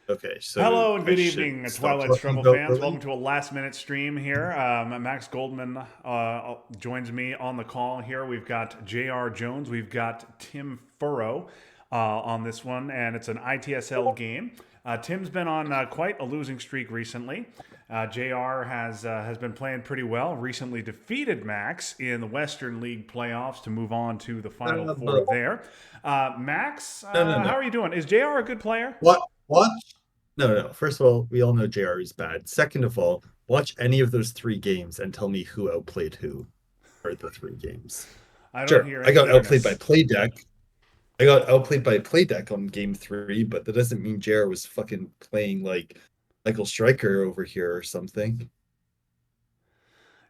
Okay, so Hello and I good should evening, stop Twilight talking Struggle about fans. Welcome Lily. to a last minute stream here. Max Goldman joins me on the call here. We've got J.R. Jones, we've got Tim Furrow on this one, and it's an ITSL game. Tim's been on quite a losing streak recently. JR has been playing pretty well. Recently defeated Max in the Western League playoffs to move on to the Final Four But there. Max, no. how are you doing? Is JR a good player? What? What? No. First of all, we all know JR is bad. Second of all, watch any of those three games and tell me who outplayed who for the three games. I don't Sure, hear I any got outplayed by eagerness. Playdeck. I got outplayed by Playdeck on game three, but that doesn't mean JR was fucking playing like Michael Stryker over here or something.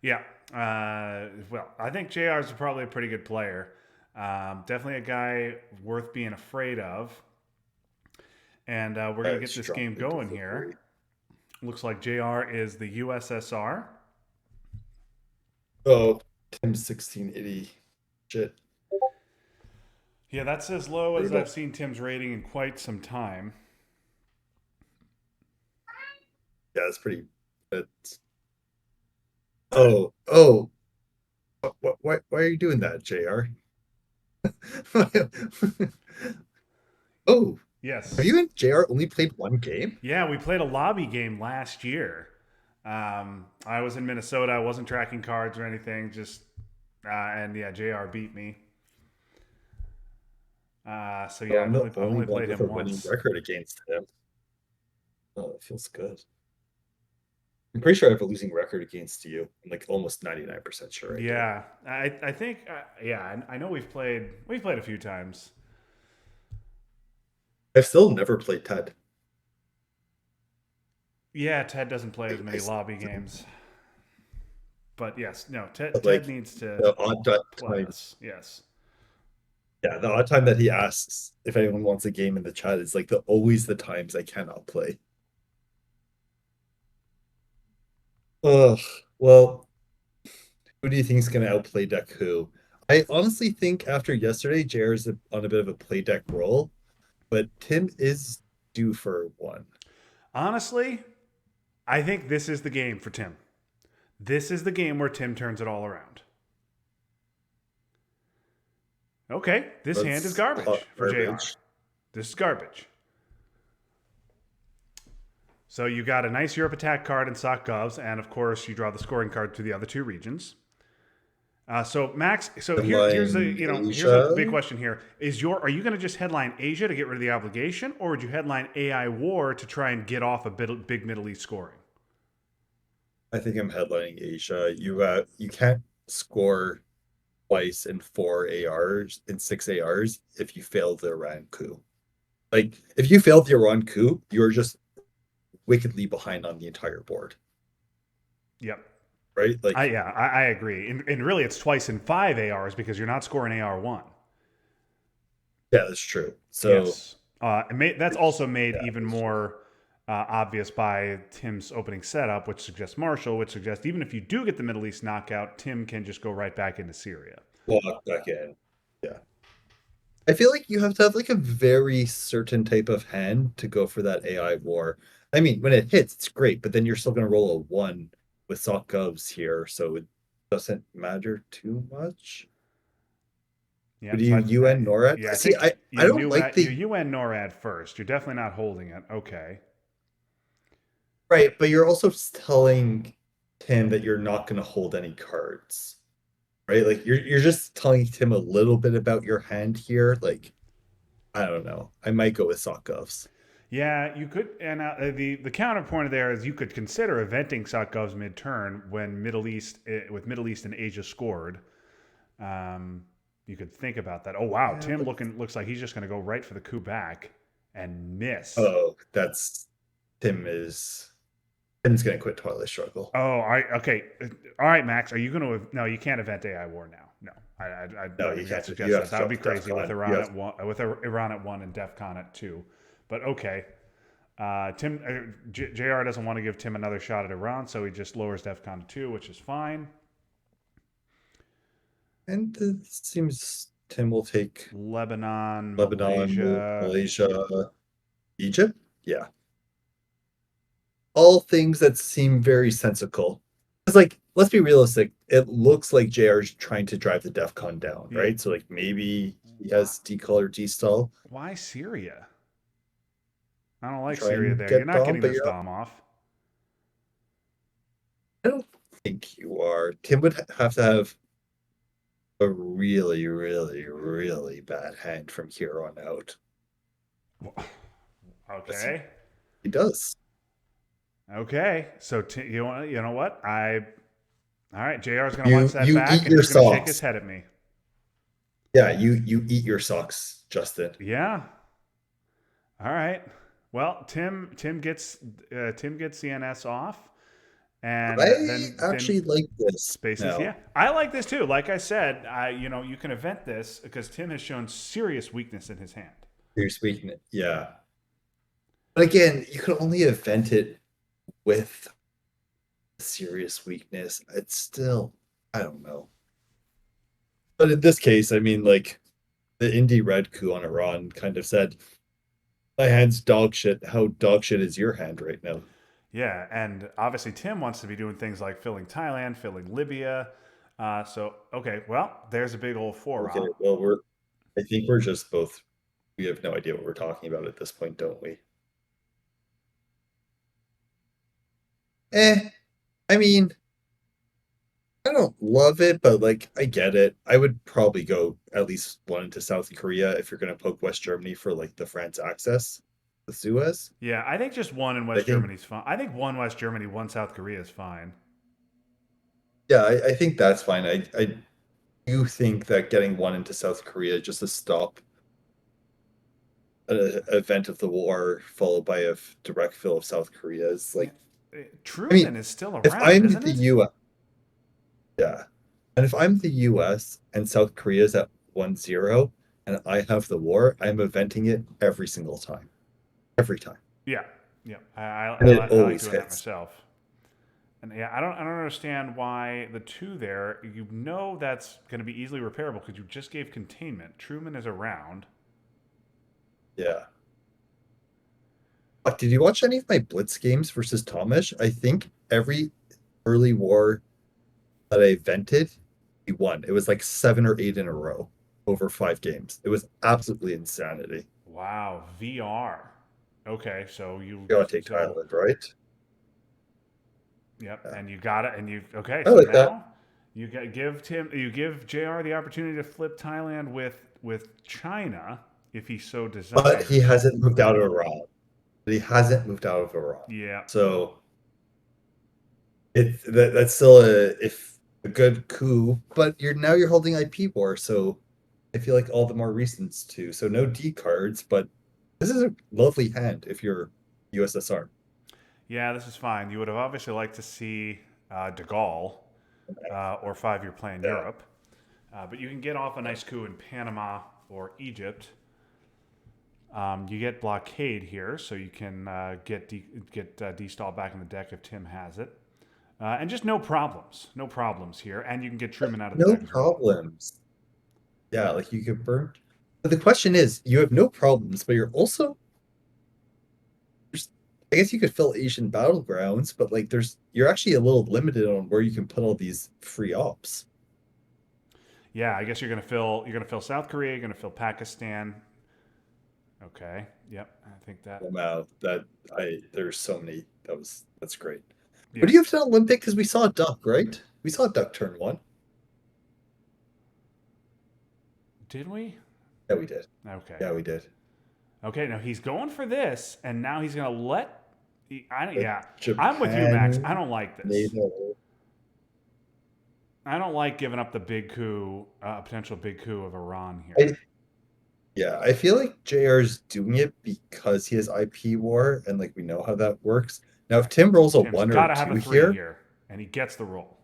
Yeah. Well, I think JR is probably a pretty good player. Definitely a guy worth being afraid of. And we're going I to get this game strongly going here. disagree. Looks like JR is the USSR. Oh, Tim 1680. Shit. Yeah, that's as low as I've Brutal. seen Tim's rating in quite some time. Yeah, it's pretty. It's, oh. Why are you doing that, JR? Oh, have Yes. you and JR only played one game? Yeah, we played a lobby game last year. I was in Minnesota. I wasn't tracking cards or anything. And yeah, JR beat me. So Oh, yeah, I'm the I've only only one played with a him winning once. record against him. Oh, it feels good. I'm pretty sure I have a losing record against you. I'm like almost 99% sure I do. Yeah, I think yeah, I know we've played a few times. I've still never played Ted. Yeah, Ted doesn't play as I many still lobby don't. games, but yes, no, But Ted like needs to the odd play time, us. Yes. yeah, the odd time that he asks if anyone wants a game in the chat is like the always the times I cannot play. Ugh. Well, who do you think is going to outplay deck who? I honestly think after yesterday, JR is on a bit of a play deck roll, but Tim is due for one. Honestly, I think this is the game for Tim. This is the game where Tim turns it all around. Okay, this hand is That's hot garbage for JR. garbage. This is garbage. So you got a nice Europe attack card in Sock Govs, and of course you draw the scoring card to the other two regions. So Max, so here's a Headline here's a big Asia. question here. Are you going to just headline Asia to get rid of the obligation, or would you headline AI War to try and get off a big Middle East scoring? I think I'm headlining Asia. You can't score twice in four ARs in six ARs if you fail the Iran coup. Like if you failed the Iran coup, you're just wickedly behind on the entire board, Yep. right? Like, I agree. And really, it's twice in five ARs because you're not scoring AR one. yeah, that's true. So Yes. That's also made yeah, even that's true. more obvious by Tim's opening setup, which suggests Marshall, which suggests even if you do get the Middle East knockout, Tim can just go right back into Syria. Walk back in. Yeah. I feel like you have to have like a very certain type of hand to go for that AI war. I mean, when it hits, it's great, but then you're still gonna roll a one with sock govs here, so it doesn't matter too much. Yeah, But do so you UN NORAD? yeah, I See, think I don't like you the UN NORAD first. You're definitely not holding it. Okay. right, but you're also telling Tim that you're not gonna hold any cards, right? Like you're just telling Tim a little bit about your hand here. Like, I don't know. I might go with sock govs. Yeah, you could, and the counterpoint there is you could consider eventing Satgov's mid-turn when Middle East and Asia scored. Um, you could think about that. Oh wow, Yeah, Tim but looks like he's just going to go right for the coup back and miss. oh, that's Tim is Tim's gonna quit Twilight Struggle. Oh, I okay. All right, Max, are you going to? No, you can't event AI war now. No, I No, don't think that you suggests have that. to That would drop be the DEF crazy with CON. You Iran have at one, with Iran at one and DEF CON at two. But okay, Jr. doesn't want to give Tim another shot at Iran, so he just lowers DEF CON to two, which is fine. and it seems Tim will take Lebanon, Lebanon, Malaysia. Malaysia, Egypt. Yeah. all things that seem very sensical. It's like, let's be realistic. It looks like JR's trying to drive the DEFCON down, Yeah. right? So like maybe he Why, has decolor or destall why Syria? I don't like try Syria and there. You're get not Dom, getting but this you're Dom off. I don't think you are. Tim would have to have a really, really, really bad hand from here on out. Yes, Okay. he does. Okay. So you know what? All right. Jr. is going to watch that You back, eat and your he's going to shake his socks. head at me. Yeah, you eat your socks, Justin. Yeah. All right. Well, Tim gets CNS off, and I then actually like this spaces. Yeah, now. I like this too. Like I said, you can event this because Tim has shown serious weakness in his hand. You're speaking it. Yeah. But again, you can only event it with serious weakness. It's still, I don't know. But in this case, I mean, like the indie red coup on Iran kind of said, my hand's dog shit. How dog shit is your hand right now? Yeah, and obviously Tim wants to be doing things like filling Thailand, filling Libya. So okay, well, there's a big old Okay, fora. well, I think we're just both, we have no idea what we're talking about at this point, don't we? Eh, I mean, I don't love it, but like I get it. I would probably go at least one into South Korea if you're gonna poke West Germany for like the France access, the Suez. Yeah, I think just one in I West think Germany's fine. I think one West Germany, one South Korea is fine. yeah, I think that's fine. I do think that getting one into South Korea just to stop an event of the war followed by a direct fill of South Korea is Yeah, like I Truman mean, is still if around, I'm isn't the it? US, yeah. And if I'm the US and South Korea is at 1-0 and I have the war, I'm eventing it every single time. Every time. Yeah, yeah. And it I like always doing that hits. myself. And yeah, I don't understand why the two there. You know that's going to be easily repairable because you just gave containment. Truman is around. Yeah. But did you watch any of my Blitz games versus Tomish? I think every early war that I vented, he won. It was like 7 or 8 in a row over 5 games. It was absolutely insanity. Wow, VR. Okay, so you You gotta take so Thailand, right? yep, Yeah. and you got it, and you okay. I So like that. now you give Jr. the opportunity to flip Thailand with China if he so But he desires. hasn't moved out of Iran. But he hasn't moved out of Iran. Yeah, So that's still a good coup, but you're holding IP war, so I feel like all the more reasons to. So no D cards, but this is a lovely hand if you're USSR. yeah, this is fine. You would have obviously liked to see De Gaulle or 5 Year Plan Yeah. Europe, but you can get off a nice coup in Panama or Egypt. You get blockade here, so you can get D-stall back in the deck if Tim has it. And just no problems here, and you can get Truman out of the No deck as well. problems. Yeah, like you could burn. But the question is, you have no problems, but you're also there's I guess you could fill Asian battlegrounds, but like you're actually a little limited on where you can put all these free ops. Yeah, I guess you're gonna fill South Korea, you're gonna fill Pakistan. Okay, yep, I think that Wow, that I there's so many. That's great. What yeah. do you have to Olympic? Because we saw a duck, right? We saw a duck turn one. Did we? Yeah, we did. Okay, Yeah, we did. okay. Now he's going for this, and now he's gonna let. The Yeah, I'm with you, Max. I Japan don't like this. NATO. I don't like giving up the big coup, potential big coup of Iran I, here. yeah, I feel like JR's doing it because he has IP war, and like we know how that works. Now, if Tim rolls a Tim's one or got a to have a two three here, here, and he gets the roll.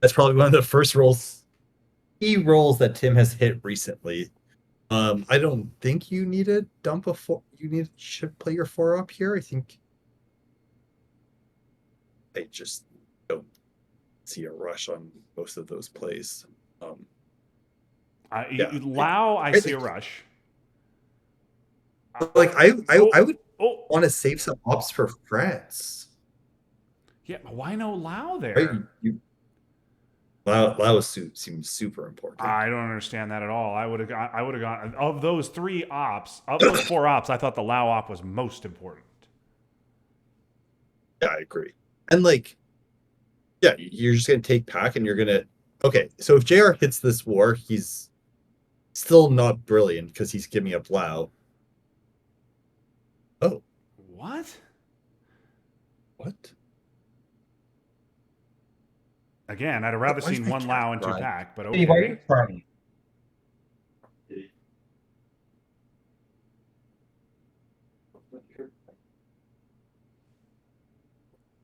that's probably one of the first rolls key rolls that Tim has hit recently. I don't think you need to dump a four. Should play your four up here. I think I just don't see a rush on most of those plays. Um, yeah, Lao, I I see a think rush. But like I Oh, would oh, want to save some ops for France, yeah. Why no Lao right? there? Laos seems super important. I don't understand that at all. I would have gone of those three ops, of those four ops. I thought the Lao op was most important. Yeah, I agree. And like, yeah, you're just gonna take Pac and you're gonna okay. So if JR hits this war, he's still not brilliant because he's giving up Lao. Oh, What? what? Again, I'd have rather Why is seen my one cat Lao and two crying? Pac, but Hey, why are you okay. crying?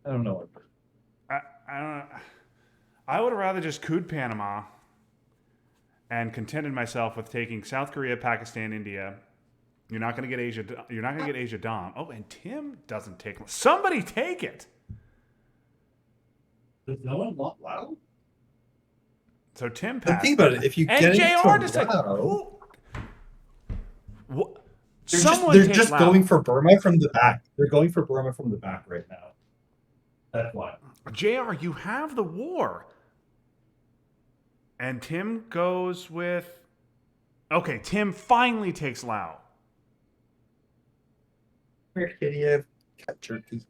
I don't know. I don't. I would have rather just cooed Panama and contented myself with taking South Korea, Pakistan, India. You're not going to get Asia. You're not going to get Asia Dom. Oh, and Tim doesn't take. Somebody take it. Does no one want Lao? So Tim But think passed, about it. If you and get into Jr. just said, Lao, "Who? What? they're just Someone they're take just Lao." going for Burma from the back. They're going for Burma from the back right now. That's why. Jr. You have the war, and Tim goes with. Okay, Tim finally takes Lao. Where can you have cat jerky?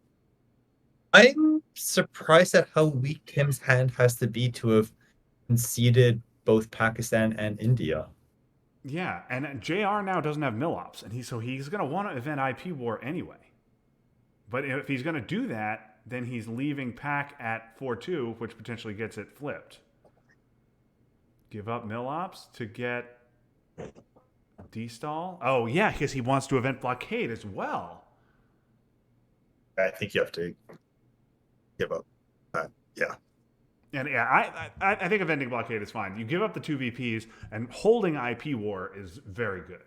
I'm surprised at how weak Tim's hand has to be to have conceded both Pakistan and India. Yeah, and Jr. now doesn't have Millops, and he's going to want to event IP war anyway. But if he's going to do that, then he's leaving Pac at 4-2, which potentially gets it flipped. Give up Millops to get D-stall. Oh yeah, because he wants to event blockade as well. I think you have to give up that. Yeah. And yeah, I think eventing blockade is fine. You give up the two VPs, and holding IP war is very good.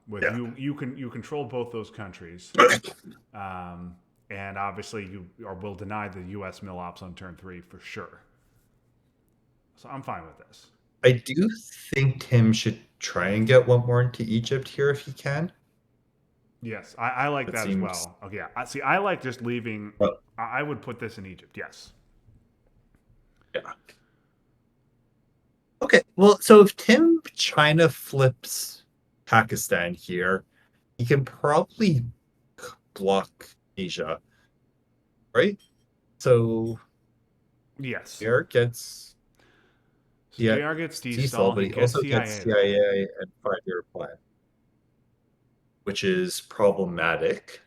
With Yeah. you control both those countries, and obviously will deny the U.S. mill ops on turn 3 for sure. So I'm fine with this. I do think Tim should try and get one more into Egypt here if he can. Yes, I like It that as seems well. Okay, yeah. See, I like just leaving. well, I would put this in Egypt. Yes. yeah. Okay. Well, so if Tim China flips Pakistan here, he can probably block Asia, right? So Yes. Eric gets So yeah, JR gets D CSL, stall. but He he gets also gets CIA though. CIA and 5-year plan, which is problematic.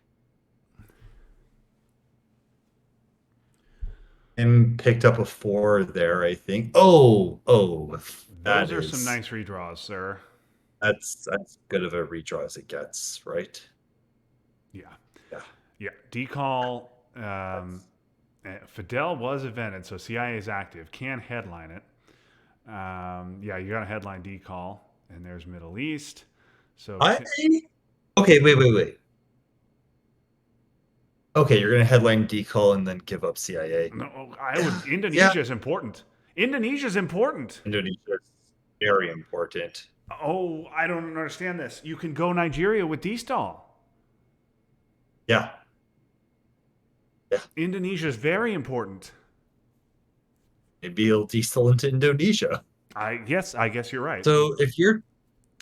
Tim picked up a 4 there, I think. Oh, that Those are some is nice redraws, sir. that's good of a redraw as it gets, right? Yeah. Yeah. Yeah. Decall. That's Fidel was evented, so CIA is active. Can headline it. Yeah, you got a headline decall, and there's Middle East. So I okay, wait. Okay, you're gonna headline decall and then give up CIA. no, I would. Yeah, yeah. Indonesia is important. Indonesia is important. Indonesia is very important. Oh, I don't understand this. You can go Nigeria with D-stall. Yeah, yeah. Indonesia is very important. Maybe he'll decel into Indonesia. I guess you're right. So if you're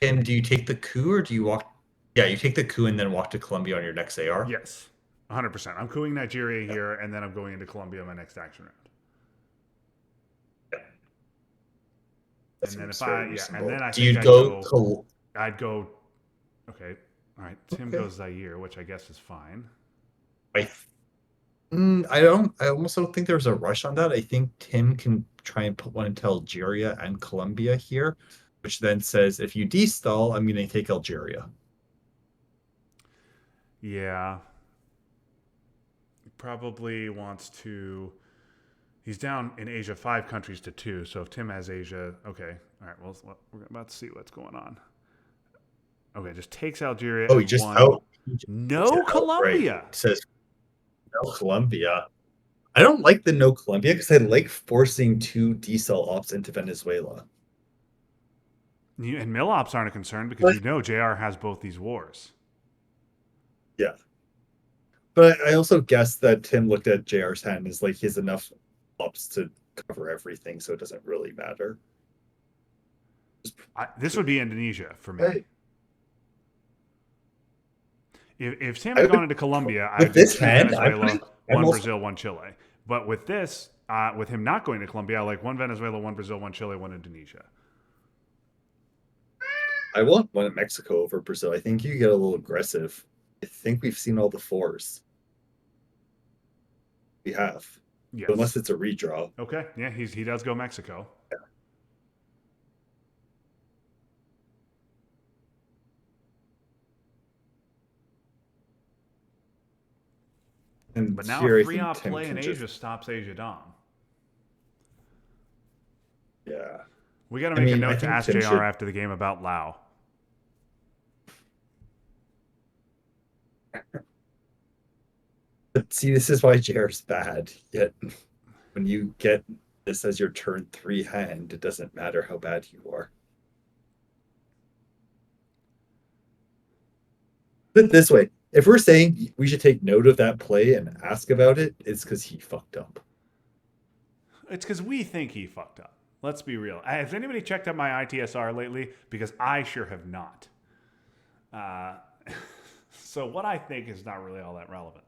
and do you take the coup or do you walk? Yeah, you take the coup and then walk to Colombia on your next AR. Yes, 100%. I'm cooing Nigeria Yeah, here, and then I'm going into Colombia my next action round. yeah. That And then seems if very I yeah, and reasonable. then I Do think you go? I'd go. Okay, all right. Tim Okay. goes Zaire, which I guess is fine. I I don't. I almost don't think there's a rush on that. I think Tim can try and put one into Algeria and Colombia here, which then says if you destall, I'm going to take Algeria. Yeah, he probably wants to. He's down in Asia 5 countries to 2. So if Tim has Asia, okay, all right. Well, we're about to see what's going on. Okay, just takes Algeria Oh, as one. he just takes No it outright. Colombia. He says no Colombia. I don't like the no Colombia because I like forcing two decel ops into Venezuela. And Millops aren't a concern because But you know JR has both these wars. yeah. But I also guess that Tim looked at JR's hand as like he has enough ups to cover everything, so it doesn't really matter. This would be Indonesia for me. Hey, If Tim I had gone would into Colombia, I with would do this two hand, Venezuela, I'm one also Brazil, one Chile. But with this, with him not going to Colombia, I like one Venezuela, one Brazil, one Chile, one Indonesia. I want one at Mexico over Brazil. I think you get a little aggressive. I think we've seen all the fours. We have. Unless Yes. it's a redraw. Okay. Yeah, he does go Mexico. And But now a here I three think op Tim play in can just Asia stops Asia Dom. yeah. We got to I make a mean, I note to think ask Tim JR should after the game about Lao. but see this is why JR's bad. Yet when you get this as your turn three hand, it doesn't matter how bad you are. Put it this way, if we're saying we should take note of that play and ask about it, it's because he fucked up. It's because we think he fucked up. Let's be real. Has anybody checked out my ITSR lately? Because I sure have not. Uh, so what I think is not really all that relevant.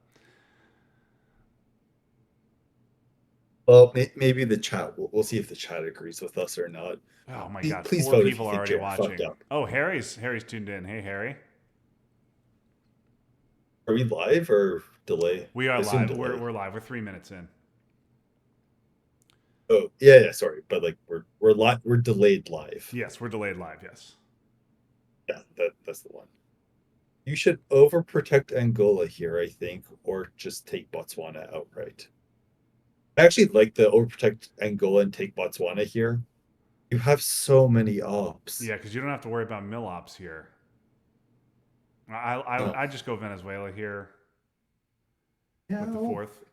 Well, maybe the chat. We'll see if the chat agrees with us or not. Oh my Please, god, please four vote if you people are think already JR fucked watching. up. Oh, Harry's tuned in. Hey Harry. Are we live or delay? We are I assume live. delay. We're live. We're 3 minutes in. Oh yeah, yeah. Sorry, but like we're delayed live. Yes, we're delayed live, yes. Yeah, that's the one. You should overprotect Angola here, I think, or just take Botswana outright. I actually like the overprotect Angola and take Botswana here. You have so many ops. Yeah, because you don't have to worry about mill ops here. Oh, I just go Venezuela here yeah. with the fourth.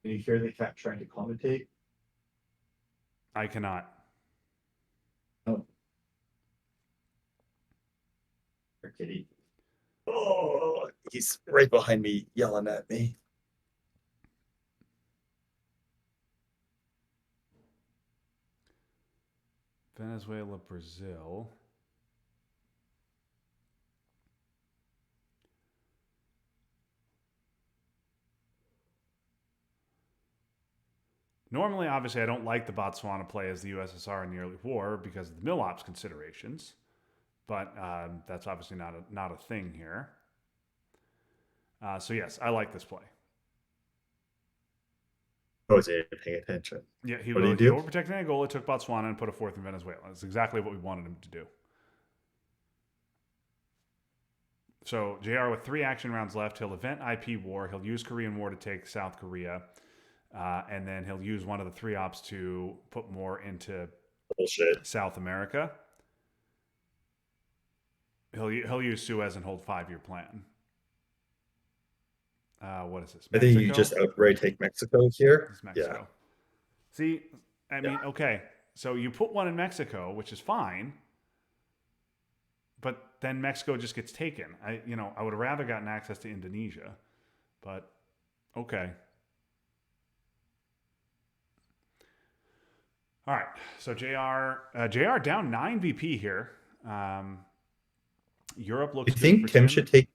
Can you hear the cat trying to commentate? I cannot. Oh, poor kitty. Oh, he's right behind me, yelling at me. Venezuela, Brazil. Normally, obviously, I don't like the Botswana play as the USSR in the early war because of the mill ops considerations, but that's obviously not a thing here. So yes, I like this play. I wasn't paying attention. Yeah, What do you he do? overprotected Angola, took Botswana, and put a fourth in Venezuela. That's exactly what we wanted him to do. So JR with 3 action rounds left, he'll event IP war. He'll use Korean War to take South Korea, and then he'll use one of the 3 ops to put more into Bullshit. South America. He'll use Suez and hold 5-year plan. What is this? I think you Mexico? just outright take Mexico here. This is Yeah. Mexico. See, I Yeah. mean, okay, so you put one in Mexico, which is fine, but then Mexico just gets taken. I would have rather gotten access to Indonesia, but okay. All right, so JR down 9 VP here. Europe You looks good for think Tim should Tim. take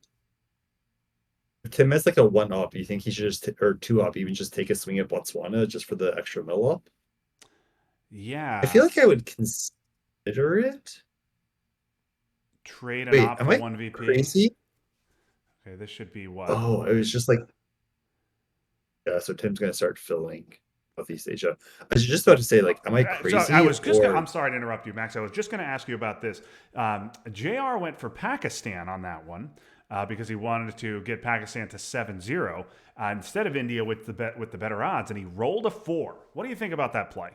if Tim has like a one op? You think he should just or two op even just take a swing at Botswana just for the extra mill op? I feel Yeah, like I would consider it. trade an Wait, op am for I 1 VP. crazy? Okay, this should be what? Oh, it was just like yeah. So Tim's gonna start filling Southeast Asia. I was just about to say like, am I So I crazy was just gonna, I'm or sorry to interrupt you, Max. I was just going to ask you about this. JR went for Pakistan on that one because he wanted to get Pakistan to 7-0 instead of India with the better odds, and he rolled a 4. What do you think about that play?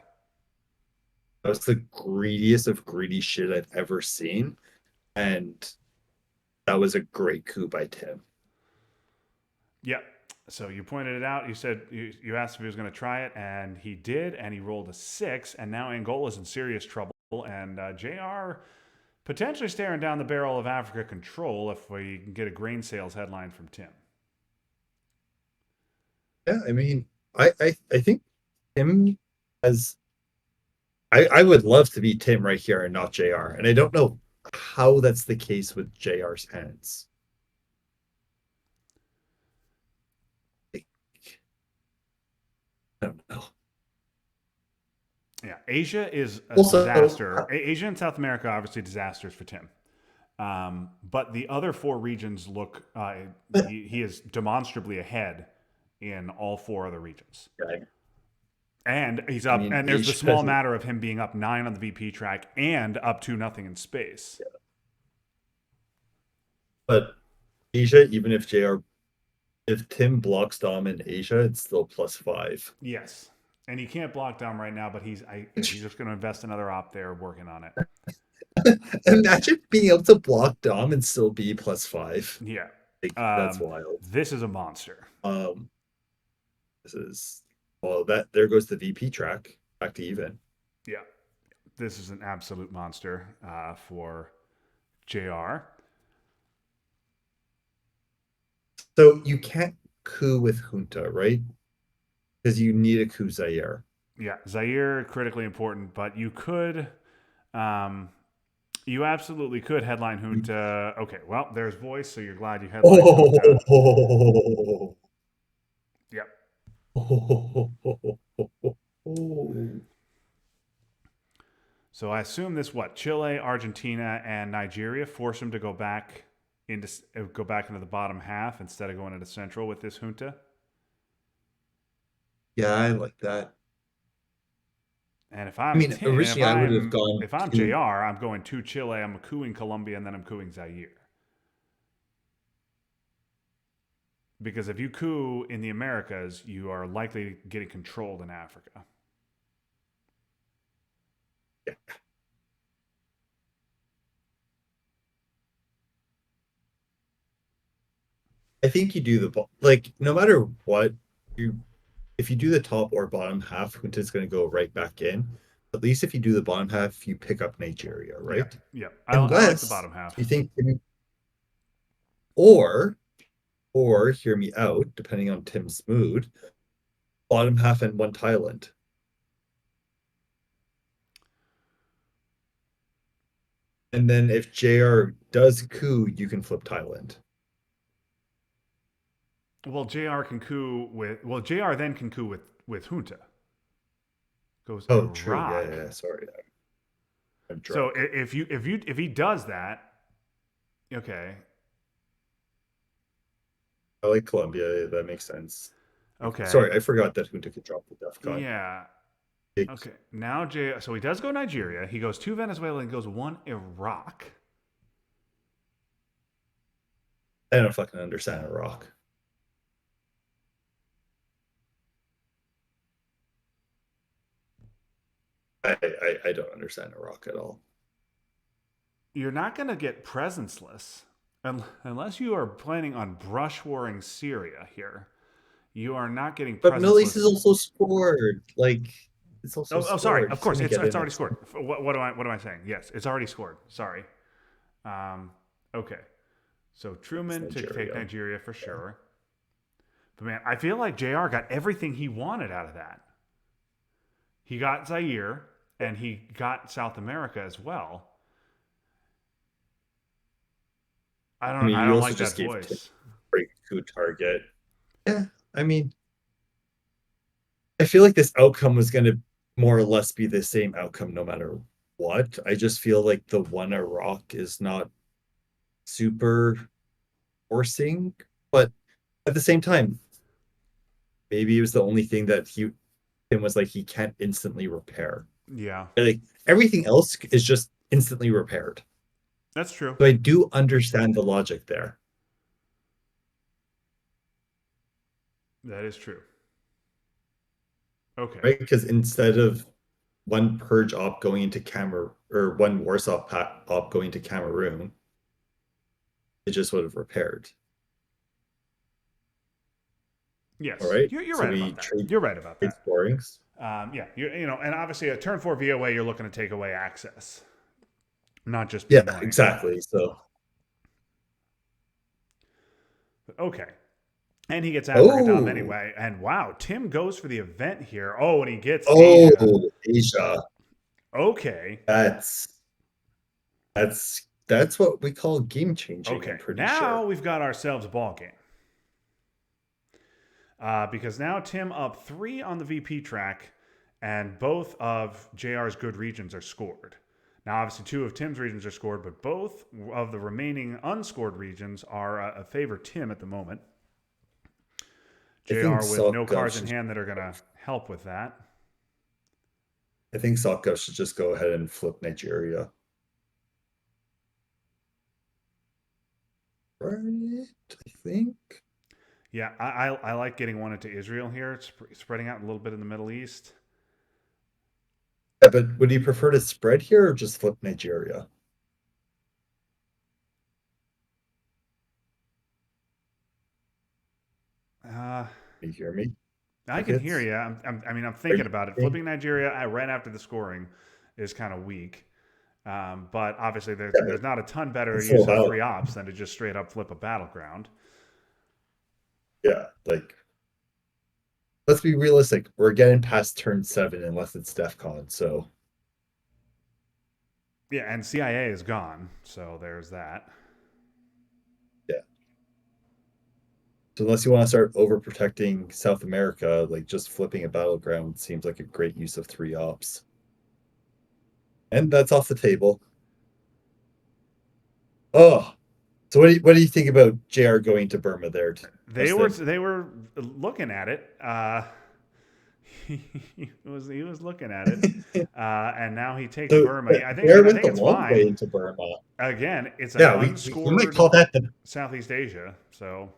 that was the greediest of greedy shit I've ever seen, and that was a great coup by Tim. Yeah. So you pointed it out. You said you asked if he was going to try it, and he did, and he rolled a 6, and now Angola's in serious trouble, and JR potentially staring down the barrel of Africa control if we can get a grain sales headline from Tim. Yeah, I mean, I think Tim has. I would love to be Tim right here and not JR, and I don't know how that's the case with JR's hands. Like, I don't know. Yeah, Asia is a Also, disaster. Asia and South America obviously disasters for Tim. But the other four regions look, he is demonstrably ahead in all four other regions. yeah, And he's I up, mean, and there's the Asia small has, matter of him being up 9 on the VP track and up 2-0 in space. but Asia, even if JR, if Tim blocks Dom in Asia, it's still +5. Yes. And he can't block down right now, but he's just going to invest another op there working on it. Imagine being able to block Dom and still be +5. Yeah. Like, that's wild. This is a monster. Um, this is well that there goes the VP track back to even. Yeah. This is an absolute monster for JR. So you can't coup with Junta, right? Because you need a coup Zaire. Yeah. Zaire, critically important, but you could. You absolutely could headline Junta. Okay, well, there's voice, so you're glad you headlined Junta. Oh, Yep. So I assume this what Chile, Argentina, and Nigeria force him to go back into the bottom half instead of going into central with this junta. yeah, I like that. And if I I'm mean, Tim, originally I would have gone if I'm to JR, I'm going to Chile. I'm cooing Colombia, and then I'm cooing Zaire. Because if you coup in the Americas, you are likely getting controlled in Africa. yeah. I think you do like no matter what you if you do the top or bottom half, Junta's going to go right back in. At least if you do the bottom half, you pick up Nigeria, Yeah, right? yeah. I like the Unless bottom half. you think, or or hear me out, depending on Tim's mood, bottom half and one Thailand. And then if JR does coup, you can flip Thailand. Well, JR can coup with. Well, JR then can coup with junta. Goes Oh, true. Yeah, Iraq. yeah, yeah. Sorry. I'm So drunk. if he does that, okay, I like Colombia. That makes sense. okay, Sorry, I forgot that Junta could drop the DEFCON. yeah, Big, okay. Now so he does go Nigeria. He goes 2 Venezuela and goes 1 Iraq. I don't fucking understand Iraq. I don't understand Iraq at all. You're not going to get presenceless unless you are planning on brush warring Syria here. You are not getting But Middle East is presenceless. also scored. Like it's also Sorry. scored. Of He's course, gonna get it's in already next scored. time. What am I saying? Yes, it's already scored. Sorry. Okay. So It's Truman to take Nigeria. Nigeria for Yeah. sure. But man, I feel like JR got everything he wanted out of that. He got Zaire and he got South America as well. I mean, I you don't also like just that gave Tim voice. break coup target. Yeah, I mean, I feel like this outcome was gonna more or less be the same outcome no matter what. I just feel like the one Iraq is not super forcing, but at the same time, maybe it was the only thing that Tim was like he can't instantly repair. Yeah, Like everything else is just instantly repaired. that's true. So I do understand the logic there, That is true. Okay. right? Because instead of one purge op going into Cameroon or one Warsaw op going to Cameroon, it just would have repaired. All Yes, right. you're So right we about that. You're right about trade that. scorings. Yeah, and obviously a turn four VOA, you're looking to take away access, not just be Yeah, annoying. exactly. So Okay. And he gets Africa Dom oh, anyway. And wow, Tim goes for the event here. Oh, and he gets Asia. oh, Asia. Okay. That's that's what we call game changing, I'm Okay. pretty Now sure. we've got ourselves a ball game. Because now Tim up three on the VP track, and both of JR's good regions are scored. Now, obviously, two of Tim's regions are scored, but both of the remaining unscored regions are a favor Tim at the moment. I think JR with no Saltgov cards in should hand that are going to help with that. I think Saltgov should just go ahead and flip Nigeria. Right? I think. Yeah, I like getting one into Israel here, spreading out a little bit in the Middle East. Yeah, but would you prefer to spread here or just flip Nigeria? Uh, Can you hear me? I can hear Crickets? you. I'm Are thinking you about it. hearing Flipping Nigeria right after the scoring is kind of weak. But obviously, me? Yeah, there's not a ton better it's still use of about three ops than to just straight up flip a battleground. yeah, like let's be realistic. We're getting past turn 7 unless it's DEF CON, so Yeah, and CIA is gone, so there's that. yeah. So unless you want to start overprotecting South America, like just flipping a battleground seems like a great use of three ops. And that's off the table. Oh, so what do you think about JR going to Burma there, Justin? They were looking at it. He was looking at it, and now he takes So Burma. JR I went think the it's long way fine. into Burma. Again, it's an Yeah, we might unscored call that the. Southeast Asia, so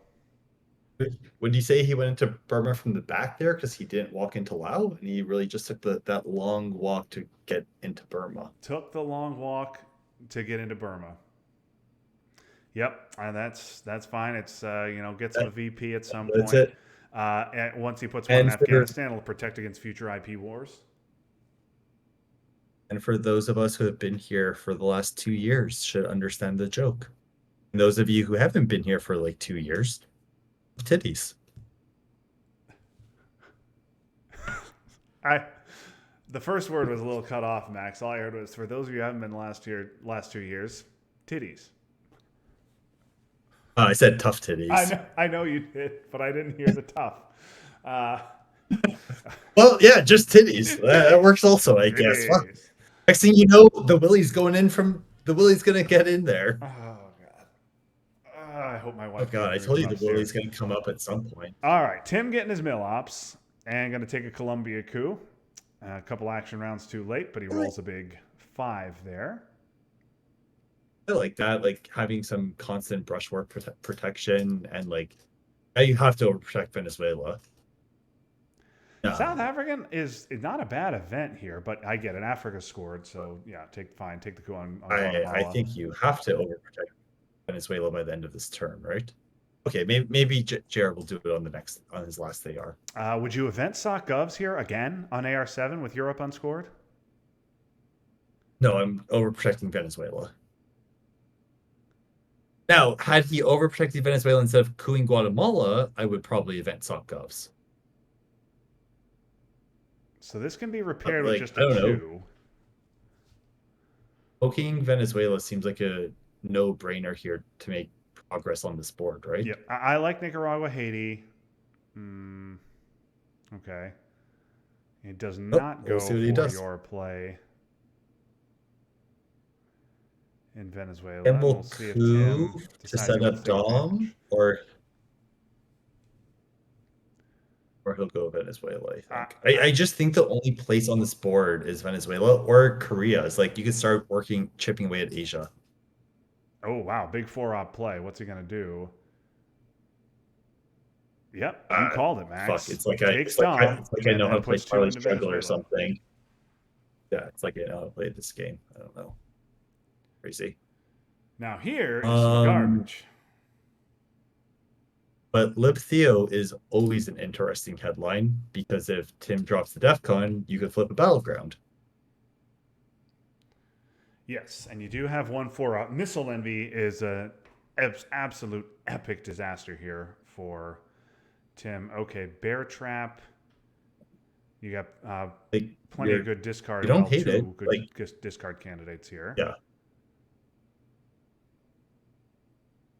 Would you say he went into Burma from the back there because he didn't walk into Laos and he really just took that long walk to get into Burma? took the long walk to get into Burma. Yep, that's fine. It's gets him a That, VP at some that's point. it. Once he puts one in And for Afghanistan, it'll protect against future IP wars. and for those of us who have been here for the last 2 years should understand the joke. And those of you who haven't been here for like 2 years, titties. I the first word was a little cut off, Max. All I heard was for those of you who haven't been last 2 years, titties. I said tough titties. I know you did, but I didn't hear the tough. Uh, Well, yeah, just titties. That works also, I guess. Fuck. titties. Next thing you know, the Willie's gonna get in there. Oh god. I hope my Oh wife can God, get I through told from you the Willie's upstairs. gonna come up at some point. All right, Tim getting his mill ops and going to take a Columbia coup. A couple action rounds too late, but he I like, rolls a big 5 there. I like that, like having some constant brushwork protection and like now you have to overprotect Venezuela. South Um, African is not a bad event here, but I get it. Africa scored, so yeah, take the coup on I Guatemala. think you have to overprotect Venezuela by the end of this term, right? Okay, maybe Jared will do it on his last AR. Would you event sock govs here again on AR7 with Europe unscored? No, I'm overprotecting Venezuela. Now, had he overprotected Venezuela instead of cooing Guatemala, I would probably event Sopgovs. So this can be But repaired with like, just I a don't know, coup. poking Venezuela seems like a no-brainer here to make progress on this board, right? Yeah, I like Nicaragua, Haiti. Mm, okay. It does Oh, not we'll see go what he for does. your play in Venezuela, And and we'll we'll see if coup Tim to decides he set wants up to take Dom, advantage. or he'll go Venezuela, I I, think. I, I just think the only place on this board is Venezuela or Korea. It's like you could start chipping away at Asia. oh wow, big 4 op play. What's he gonna do? Yep, you Uh, called it, fuck. Max. Takes Dom It's like I and know how then to play puts two Charlie into Struggler or Venezuela. something. Yeah, it's like I know how to play this game. I don't know. Crazy. Now here is some Um, garbage. But Lib Theo is always an interesting headline because if Tim drops the DEFCON, you could flip a battleground. Yes, and you do have one for Missile Envy is a absolute epic disaster here for Tim. Okay, Bear Trap. You got Like plenty of you're good discard. you don't Well, hate it. two good Like, discard candidates here. yeah,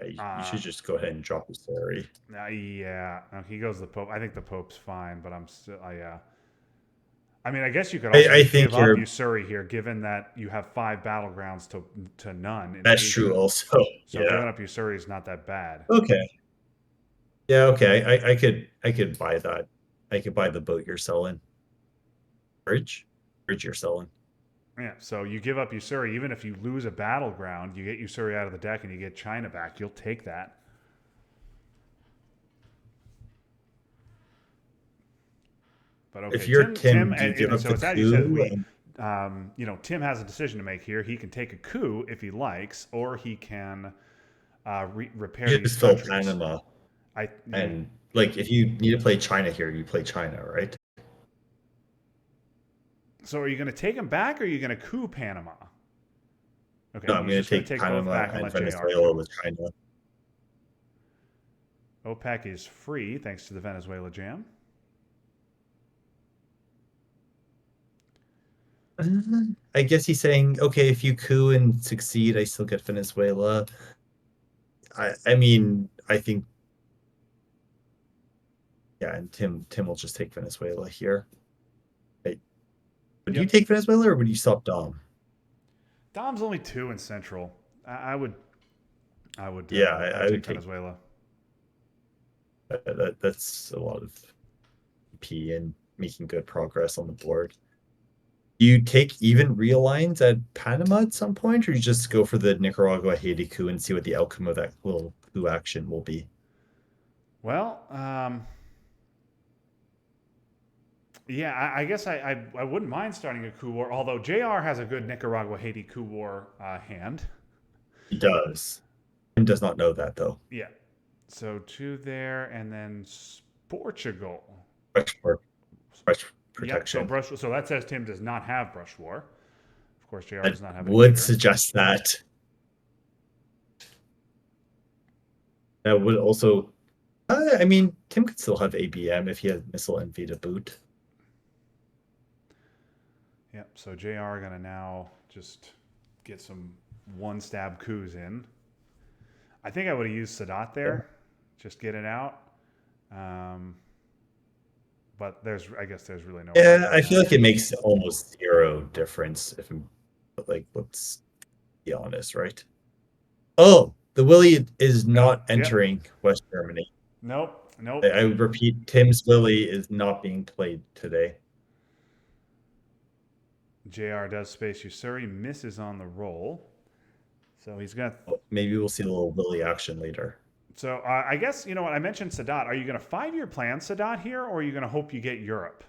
you Uh, should just go ahead and drop the story. yeah, he goes the Pope. I think the Pope's fine, but I'm still. Yeah. I mean, I guess you could also I just think give up you're Usuri here, given that you have 5 battlegrounds to none in that's true Asia. also. So Yeah. giving up Usuri is not that bad. Okay. Yeah, okay. I could buy that. I could buy the boat you're selling. Bridge? Bridge you're selling. Yeah. So you give up Usuri, even if you lose a battleground, you get Usuri out of the deck and you get China back. You'll take that. But If okay, you're Tim, Tim, do you give up so the it's as you said, coup? Tim has a decision to make here. He can take a coup if he likes, or he can repair You these just fill countries. Panama. I you And like if you need to play China here, you play China, right? So are you going to take him back, or are you going to coup Panama? No, Okay, I'm he's gonna just going to take take both Panama back and and let JR Venezuela coup. with China. OPEC is free thanks to the Venezuela jam. I guess he's saying, okay, if you coup and succeed, I still get Venezuela. I mean, I think yeah, and Tim will just take Venezuela here. Right. Would you Yep. take Venezuela or would you stop Dom? Dom's only 2 in Central. I would. Yeah, I I would would take take Venezuela. that's a lot of P and making good progress on the board. Do you take even real lines at Panama at some point, or you just go for the Nicaragua Haiti coup and see what the outcome of that little coup action will be? Well, yeah, I guess I wouldn't mind starting a coup war. Although JR has a good Nicaragua Haiti coup war hand. He does. Tim does not know that though. Yeah. So 2 there, and then Portugal. Much more much Yep. So protection. So that says Tim does not have brush war. Of course, JR I does not have it would either. suggest that. That would also I mean, Tim could still have ABM if he has Missile Envy to boot. Yep. So JR gonna now just get some one stab coups in. I think I would have used Sadat Yeah. there, just get it out. Um, but I guess there's really no point Yeah, doing I feel that. like it makes almost zero difference if I'm like, let's be honest, right? Oh, the Willie is Nope. not Yep. entering West Germany. Nope. I Nope. would repeat, Tim's Willie is not being played today. JR does space Usuri, misses on the roll. So he's got. Maybe we'll see a little Willie action later. So I guess, you know what? I mentioned Sadat. Are you going to 5-year plan Sadat here, or are you going to hope you get Europe?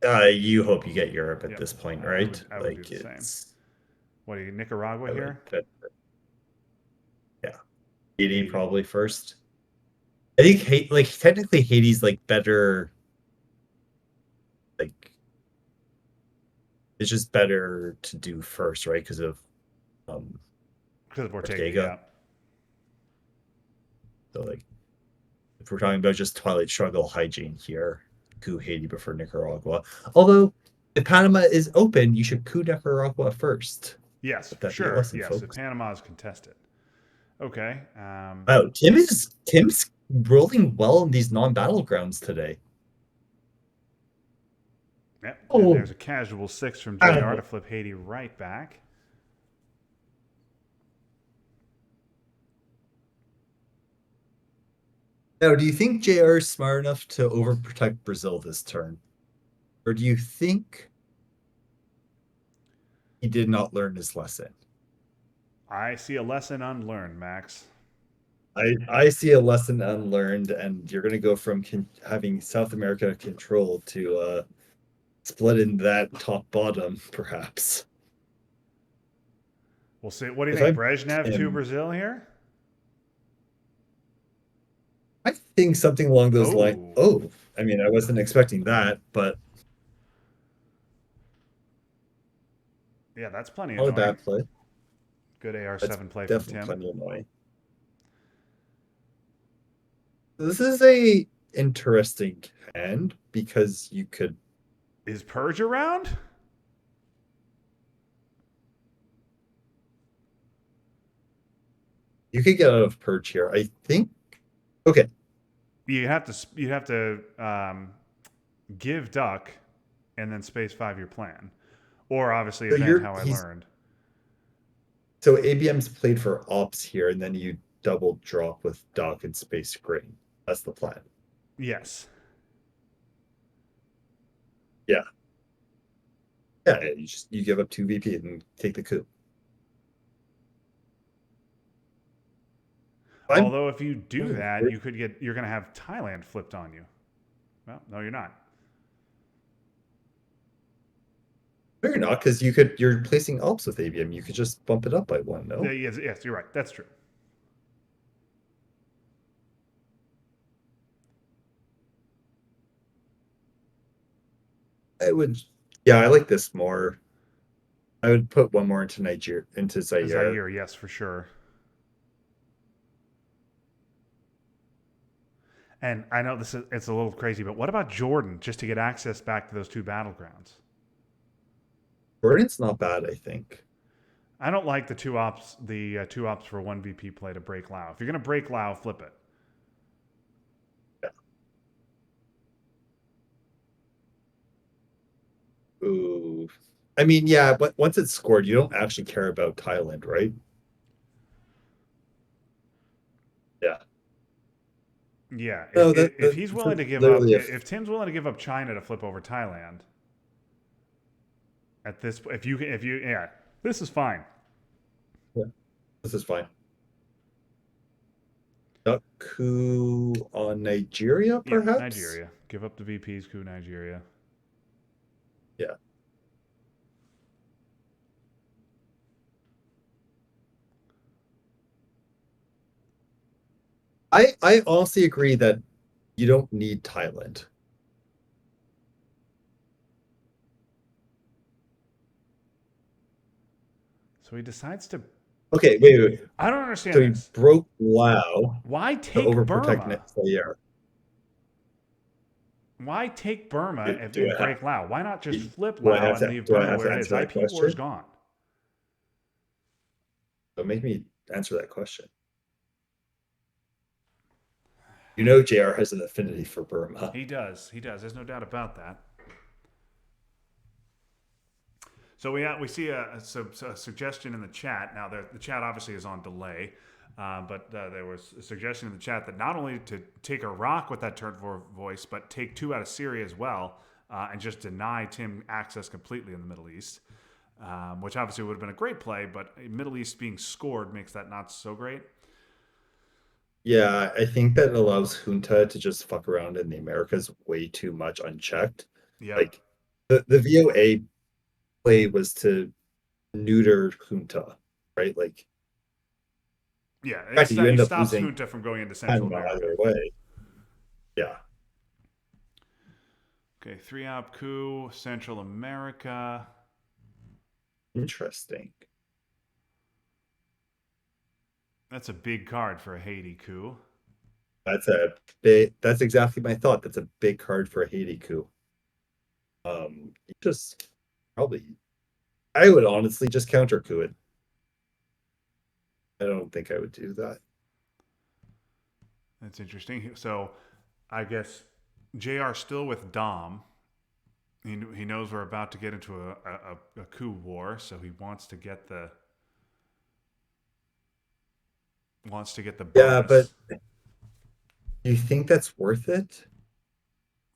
You hope you get Europe at Yep. this point, I would, right? I would do Like the same. it's What are you, Nicaragua I would, here? but yeah, Haiti Haiti. probably first. I think like technically Haiti's like better, like it's just better to do first, right? Because of um Because of Ortega, Ortega. yeah. So like if we're talking about just Twilight Struggle hygiene here, coup Haiti before Nicaragua. Although if Panama is open, you should coup Nicaragua first. Yes, Let that be a sure. lesson, Yes, if folks. Panama is contested. Okay. Wow, Tim's rolling well in these non-battlegrounds today. Yep. And Oh, there's a casual 6 from JR wow. to flip Haiti right back. Now, do you think JR is smart enough to overprotect Brazil this turn? Or do you think he did not learn his lesson? I see a lesson unlearned, Max. I see a lesson unlearned, and you're going to go from having South America control to split in that top bottom, perhaps. We'll see. What do you If think, I'm Brezhnev to Tim, Brazil here? think something along those lines. Oh, Oh, I mean, I wasn't expecting that, but yeah, that's plenty not a annoying. bad play. Good That's AR7 play from definitely Tim. plenty annoying. This is a interesting hand because Is Purge around? you could get out of purge here. I think. Okay, You have to give Duck and then space 5 your plan, or obviously so event you're how I he's learned. so ABM's played for ops here, and then you double drop with Doc and Space Gray. That's the plan. Yes. Yeah, yeah. You give up two VP and take the coup. I'm Although if you do oh, that, you're going to have Thailand flipped on you. Well, no, you're not. no, you're not because you're placing ops with ABM. You could just bump it up by one. No, Yes, yes, you're right. That's true. I would. Yeah, I like this more. I would put one more into Niger into Zaire. Zaire, yes, for sure. And I know it's a little crazy, but what about Jordan just to get access back to those two battlegrounds? Jordan's not bad, I think. I don't like the two ops for one VP play to break Lao. If you're gonna break Lao, flip it. Yeah. Ooh. I mean, yeah, but once it's scored, you don't actually care about Thailand, right? Yeah. Yeah, No, if he's that's willing to give up, literally if Tim's willing to give up China to flip over Thailand, at this, yeah, this is fine. yeah, this is fine. Duck coup on Nigeria, Yeah, perhaps? Nigeria, give up the VPs, coup Nigeria. Yeah. I honestly agree that you don't need Thailand. So he decides to. Okay, wait. I don't So understand he this. broke Lao Why to take overprotect Burma? Zaire. Why take Burma Do and I have break Lao? Why not just flip do I Lao have and to leave do I Burma have where to it is? answer that IP war is question? gone. Don't make me answer that question. You know JR has an affinity for Burma. He does. He does. There's no doubt about that. So we see a suggestion in the chat. Now the chat obviously is on delay, but there was a suggestion in the chat that not only to take Iraq with that turn four voice, but take two out of Syria as well, and just deny Tim access completely in the Middle East, which obviously would have been a great play, but Middle East being scored makes that not so great. Yeah, I think that allows Junta to just fuck around in the Americas way too much unchecked. Yep. Like the VOA play was to neuter Junta, right? Like Yeah, in fact, you it end up stops losing Junta from going into Central Panama America. either way. Yeah, Okay, three op coup, Central America. interesting. That's a big card for a Haiti coup. That's exactly my thought. That's a big card for a Haiti coup. You just probably I would honestly just counter coup it. I don't think I would do that. That's interesting. So I guess JR still with Dom. He knows we're about to get into a coup war, so he wants to get the Yeah, but bonus. do you think that's worth it?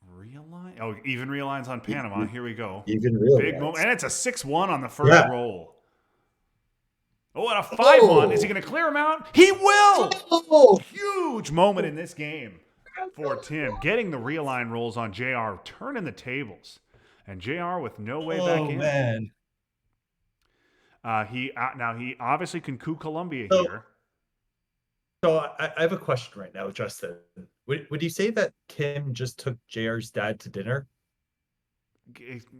Realign? Oh, even realigns on Panama. Here we go. Even Big moment, realize. and it's a 6-1 on the first Yeah. roll. Oh, and a 5-1. Is he Oh, going to clear him out? He will. oh, Huge moment in this game for Tim, getting the realign rolls on JR, turning the tables, and JR with no way back oh in. man. He now he obviously can coup Colombia So here. So I have a question right now, Justin. Would you say that Tim just took JR's dad to dinner?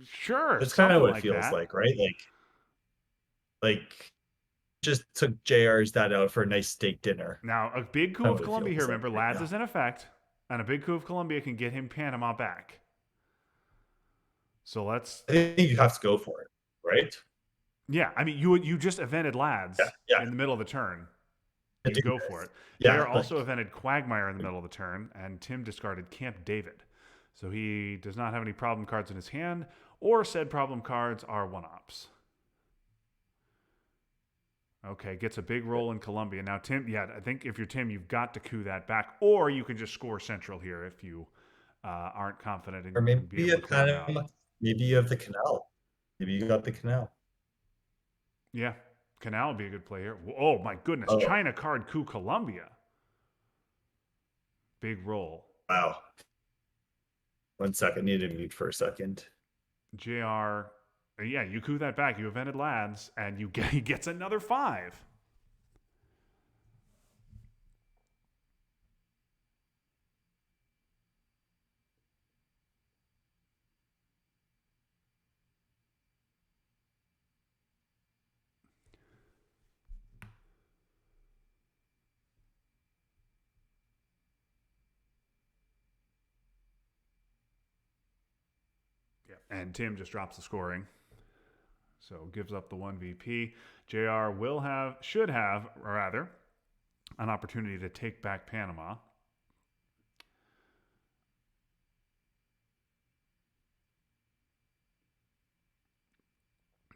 Sure, That's kind of something what it like feels that. like, right? Like just took JR's dad out for a nice steak dinner. Now, a big coup Kind of of what it Colombia here. feels like Remember, right Lads now. is in effect, and a big coup of Colombia can get him Panama back. So let's, I think you have to go for it, right? yeah. I mean, you just evented Yeah, Lads yeah. in the middle of the turn. To You do go for this. it. Yeah, JR also evented Quagmire in the middle of the turn, and Tim discarded Camp David. So he does not have any problem cards in his hand, or said problem cards are one ops. Okay, gets a big roll in Colombia. Now, Tim, yeah, I think if you're Tim, you've got to coup that back, or you can just score Central here if you aren't confident or in being maybe able a to clear kind him out. of maybe you have the canal. Maybe you got the canal. Yeah, Canal would be a good play here. Oh my goodness, Oh, China card coup Colombia. Big roll. wow. 1 second, need to mute for a second. JR, yeah, you coup that back. You evented Lads, and you get he gets another five. Yeah, and Tim just drops the scoring, so gives up the one VP. JR will have, should have, rather, an opportunity to take back Panama.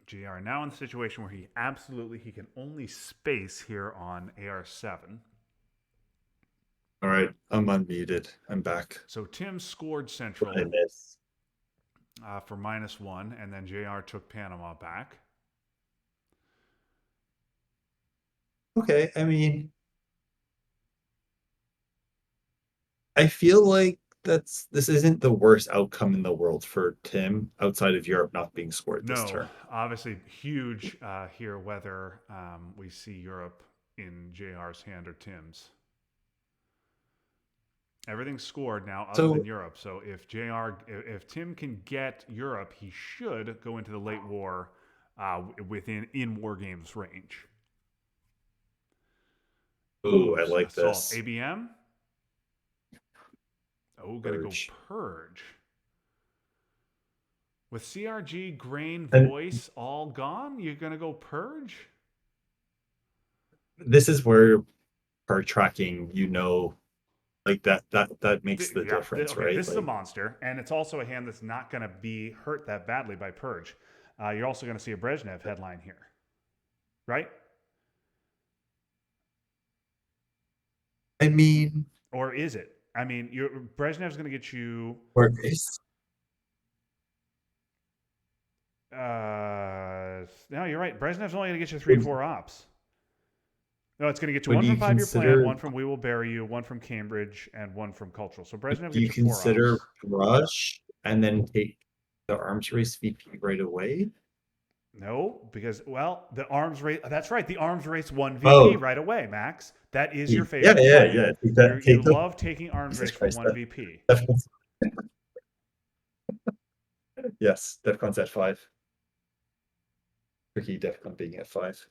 JR now in the situation where he can only space here on AR7. All right, I'm unmuted. I'm back. So Tim scored What did Central I miss? for -1, and then JR took Panama back. Okay, I mean, I feel like this isn't the worst outcome in the world for Tim outside of Europe not being scored this No, turn. obviously huge here whether we see Europe in JR's hand or Tim's. Everything's scored now other than So, Europe. So if Tim can get Europe, he should go into the late war within in war games range. ooh, Ooh, I like assault. this. ABM? Oh, gonna go Purge. purge. With CRG, grain, And voice all gone, you're gonna go purge? this is where card tracking, like that makes the Yeah. difference, Okay. right? This is a monster, and it's also a hand that's not going to be hurt that badly by purge. You're also going to see a Brezhnev headline here, right? I mean, Or is it? I mean, Brezhnev's going to get you. where is No, you're right. Brezhnev's only going to get you 3, 4 ops. No, it's going to get you would one from you 5 Year Plan, consider one from We Will Bury You, one from Cambridge, and one from Cultural. So would Brezhnev you gets you 4 consider ops. Rush and then take the arms race VP right away? No, because the arms race. That's right. The arms race one VP Oh, right away, Max. That is your yeah, favorite yeah, play. yeah. Take that, You take the love taking arms Jesus race for Christ, one VP. Defcon's, yes, Defcon's at 5. Tricky Defcon being at 5.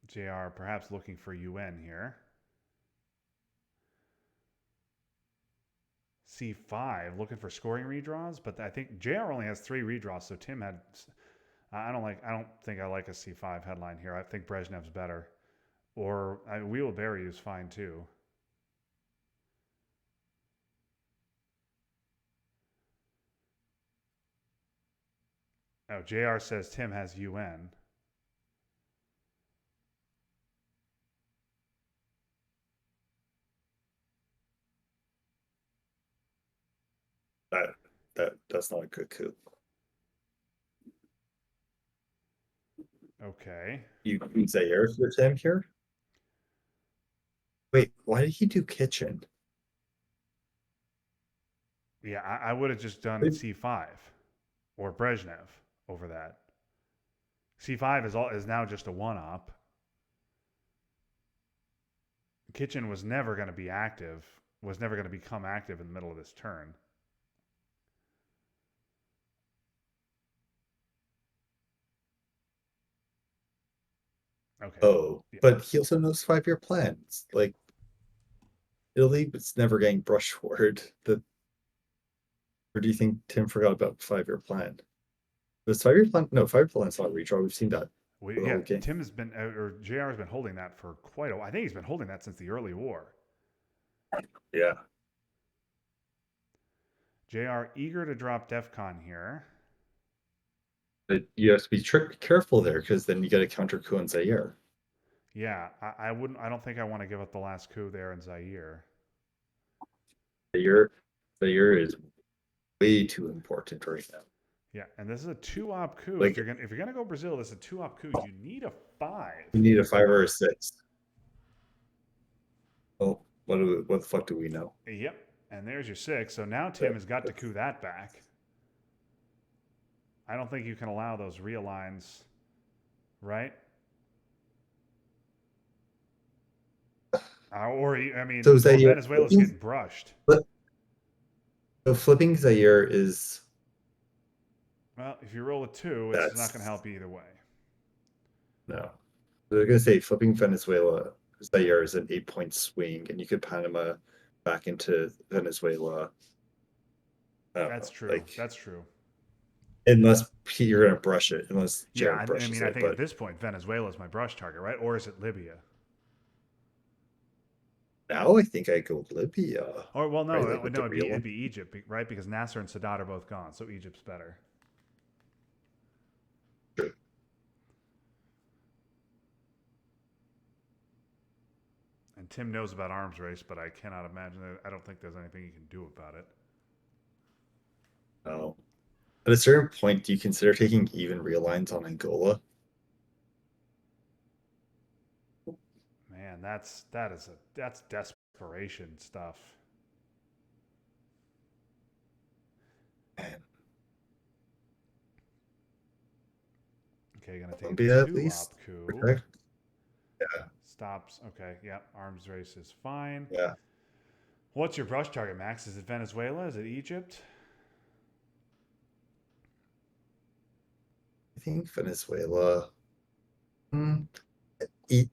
JR perhaps looking for UN here. C5 looking for scoring redraws, but I think JR only has 3 redraws, so Tim had. I don't think I like a C5 headline here. I think Brezhnev's better, or We Will Bury You is fine too. Oh, JR says Tim has UN. That that's not a good coup. Okay. You say yours for Tim here? Wait, why did he do kitchen? Yeah, I would have just done Wait, C5 or Brezhnev over that. C5 is now just a one up. Kitchen was never going to be active, was never going to become active in the middle of this turn. Okay. Oh, Yeah. but he also knows 5-year plans. Like Italy was never getting brush forward. The or do you think Tim forgot about 5-year plan? Was 5-year plan? No, 5-year plan's not redraw. We've seen that for the Yeah, whole game. Tim has been, or JR has been holding that for quite a while. I think he's been holding that since the early war. Yeah. JR eager to drop DEFCON here. But you have to be careful there because then you get a counter coup on Zaire. Yeah, I wouldn't. I don't think I want to give up the last coup there in Zaire. Zaire, Zaire is way too important right now. Yeah, and this is a two-op coup. Like If you're gonna go Brazil, this is a two-op coup. You need a five. we need a 5 or a 6. Oh, what the fuck do we know? Yep, and there's your six. So now Tim That, has got to that's coup that back. I don't think you can allow those realigns, right? I mean, so well, Zaire. Venezuela's getting brushed. So flipping Zaire is Well, if you roll a two, it's not going to that's help either way. no. I was gonna say flipping Venezuela Zaire is an 8-point swing, and you could Panama back into Venezuela. I don't That's know, true. like That's true. unless you're gonna brush it, unless Yeah, Jared I brushes mean, I it. think at But this point, Venezuela's my brush target, right? Or is it Libya? now I think I go Libya, Or well, right? no, Like with no, the real it'd one. be Egypt, right? Because Nasser and Sadat are both gone, so Egypt's better. Sure. And Tim knows about arms race, but I cannot imagine that. I don't think there's anything he can do about it. Oh. At a certain point, do you consider taking even real lines on Angola? Man, that's desperation stuff. Man, Okay, gonna take a Colombia at two least op coup. protect. Yeah, Stops. Okay, yeah, arms race is fine. yeah. What's your brush target, Max? Is it Venezuela? Is it Egypt? I think Venezuela. Hmm, E-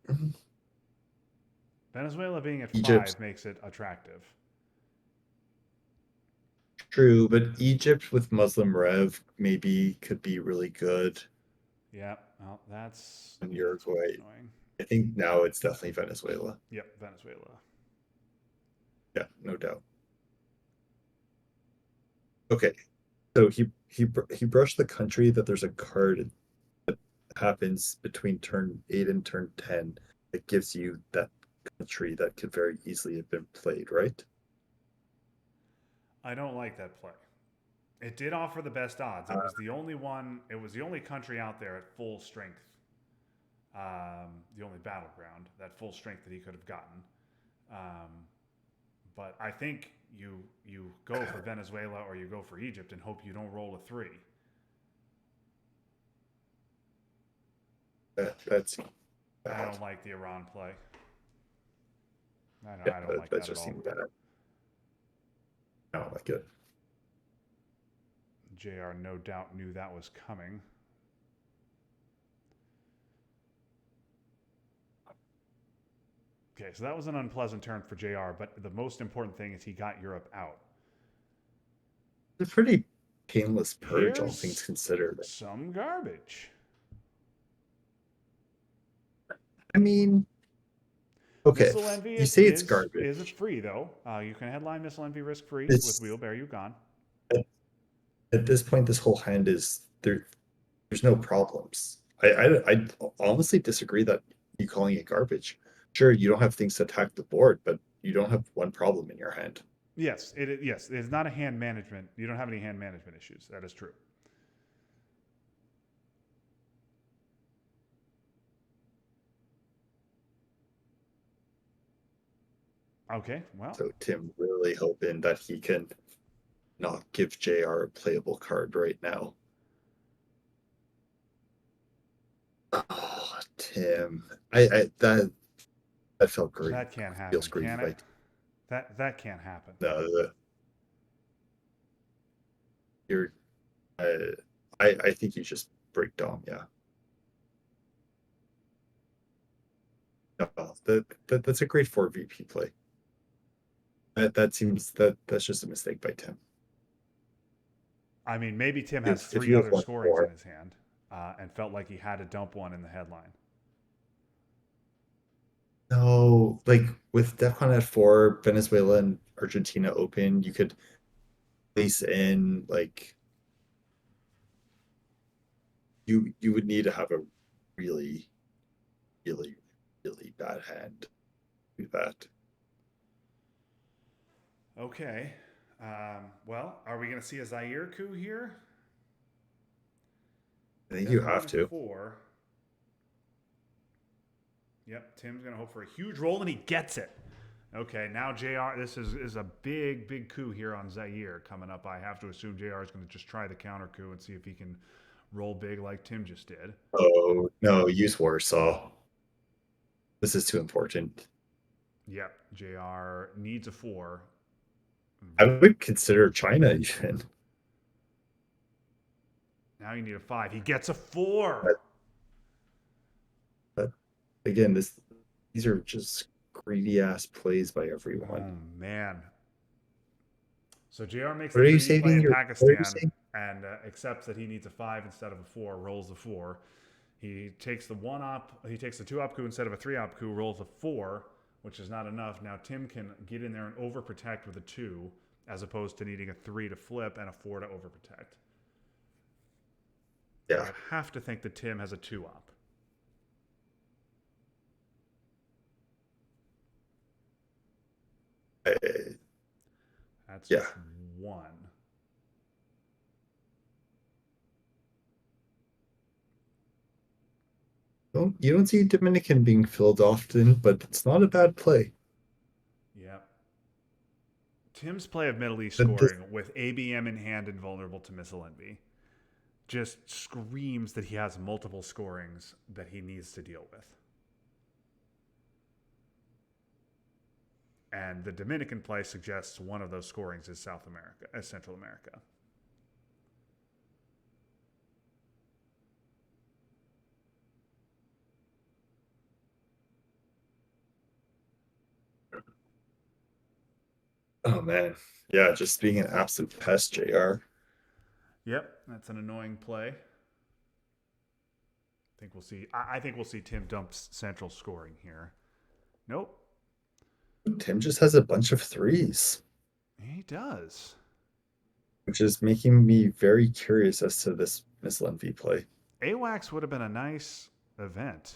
Venezuela being at Egypt, five makes it attractive. true, but Egypt with Muslim Rev maybe could be really good. Yeah, well, that's And yeah, that's going to be Uruguay. annoying. I think now it's definitely Venezuela. Yep, Venezuela. Yeah, no doubt. Okay, so he brushed the country that there's a card that happens between turn 8 and turn 10 that gives you that country that could very easily have been played, right? I don't like that play. It did offer the best odds. It Uh, was the only one. It was the only country out there at full strength. The only battleground that full strength that he could have gotten. Um, but I think you go for Venezuela or you go for Egypt and hope you don't roll a three. that's I bad. don't like the Iran play. Yeah, I don't like that that at just all. seemed bad. I don't like it. JR no doubt knew that was coming. Okay, so that was an unpleasant turn for JR, but the most important thing is he got Europe out. It's a pretty painless purge, all things Here's considered. some garbage. I mean, okay, Missile Envy you say it's is garbage. free though. You can headline Missile Envy risk free with It's Wheelbear You Gone. at, at this point, this whole hand is there. There's no problems. I honestly disagree that you calling it garbage. Sure, you don't have things to attack the board, but you don't have one problem in your hand. Yes, it's not a hand management. You don't have any hand management issues. That is true. Okay, well, So Tim really hoping that he can not give JR a playable card right now. Oh, Tim. I that felt great. That can't Feels happen, great. can it? Like That can't happen. no, you're. Uh, I think you just break Dom. Yeah. No, that's a great 4 VP play. That seems that's just a mistake by Tim. I mean, maybe Tim has If three you have other one scorings in four, his hand and felt like he had to dump one in the headline. no, like with DEFCON at 4, Venezuela and Argentina open, you could place in like you would need to have a really, really, really bad hand to do that. Okay. Well, are we going to see a Zaire coup here? I think you Doesn't have need a to. four. Yep, Tim's going to hope for a huge roll, and he gets it. Okay, now JR, this is a big, big coup here on Zaire coming up. I have to assume JR is going to just try the counter coup and see if he can roll big like Tim just did. Oh no, use Warsaw. This is too important. Yep, JR needs a four. I would consider China even. Now you need a five. He gets a four. But, but again, these are just greedy ass plays by everyone. Oh, man. So JR makes the What are you greedy play saving in your? What are you Pakistan saying? and accepts that he needs a five instead of a four, rolls the four. He takes the one up, he takes the two up coup instead of a three up coup, rolls a four, which is not enough. Now Tim can get in there and overprotect with a two, as opposed to needing a three to flip and a four to overprotect. I Yeah. would have to think that Tim has a two up. I, That's yeah. just one. You don't see Dominican being filled often, but it's not a bad play. Yep. Tim's play of Middle East But this, scoring with ABM in hand and vulnerable to missile envy just screams that he has multiple scorings that he needs to deal with. And the Dominican play suggests one of those scorings is South America, Central America. oh man, yeah, just being an absolute pest, JR. Yep, that's an annoying play. Think we'll see. I think we'll see Tim dump Central scoring here. Nope, Tim just has a bunch of threes, he does. which is making me very curious as to this Miss Lenvy play. AWACS would have been a nice event.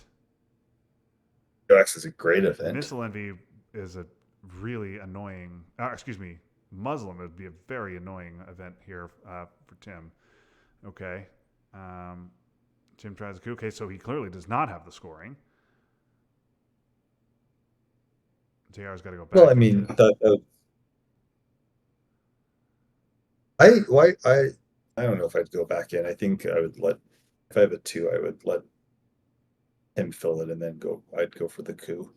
UX is a great event. Missile envy is a really annoying. Excuse me, Muslim would be a very annoying event here for Tim. Okay, um, Tim tries to. Okay, so he clearly does not have the scoring. JR's got to go Well, I back mean, into. I don't know if I'd go back in. I think I would let if I have a two, I would let him fill it and then go. I'd go for the coup.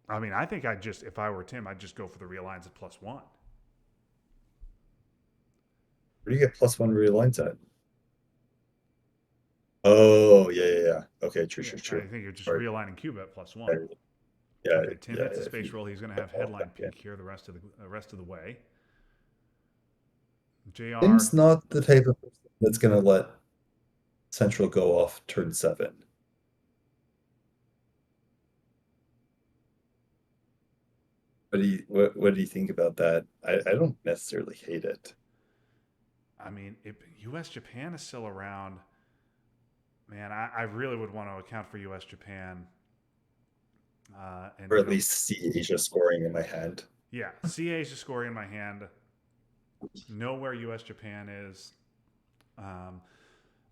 I mean, I think I'd just, if I were Tim, I'd just go for the realigns at +1. Where do you get +1 realigns at? Oh, yeah, yeah, yeah. Okay, true, Yeah, true, I true. think you're just Right. realigning cube at +1. I- Yeah, Okay, Tim yeah. hits the If space you roll. He's going to get have all headline back in. peak here the rest of the way. Jr. Tim's not the type of person that's gonna let Central go off turn 7. What do you think about that? I don't necessarily hate it. I mean, if U.S. Japan is still around, man, I really would want to account for U.S. Japan Or and at go. least see Asia scoring in my hand. Yeah, see Asia scoring in my hand. Know where U.S. Japan is. Um,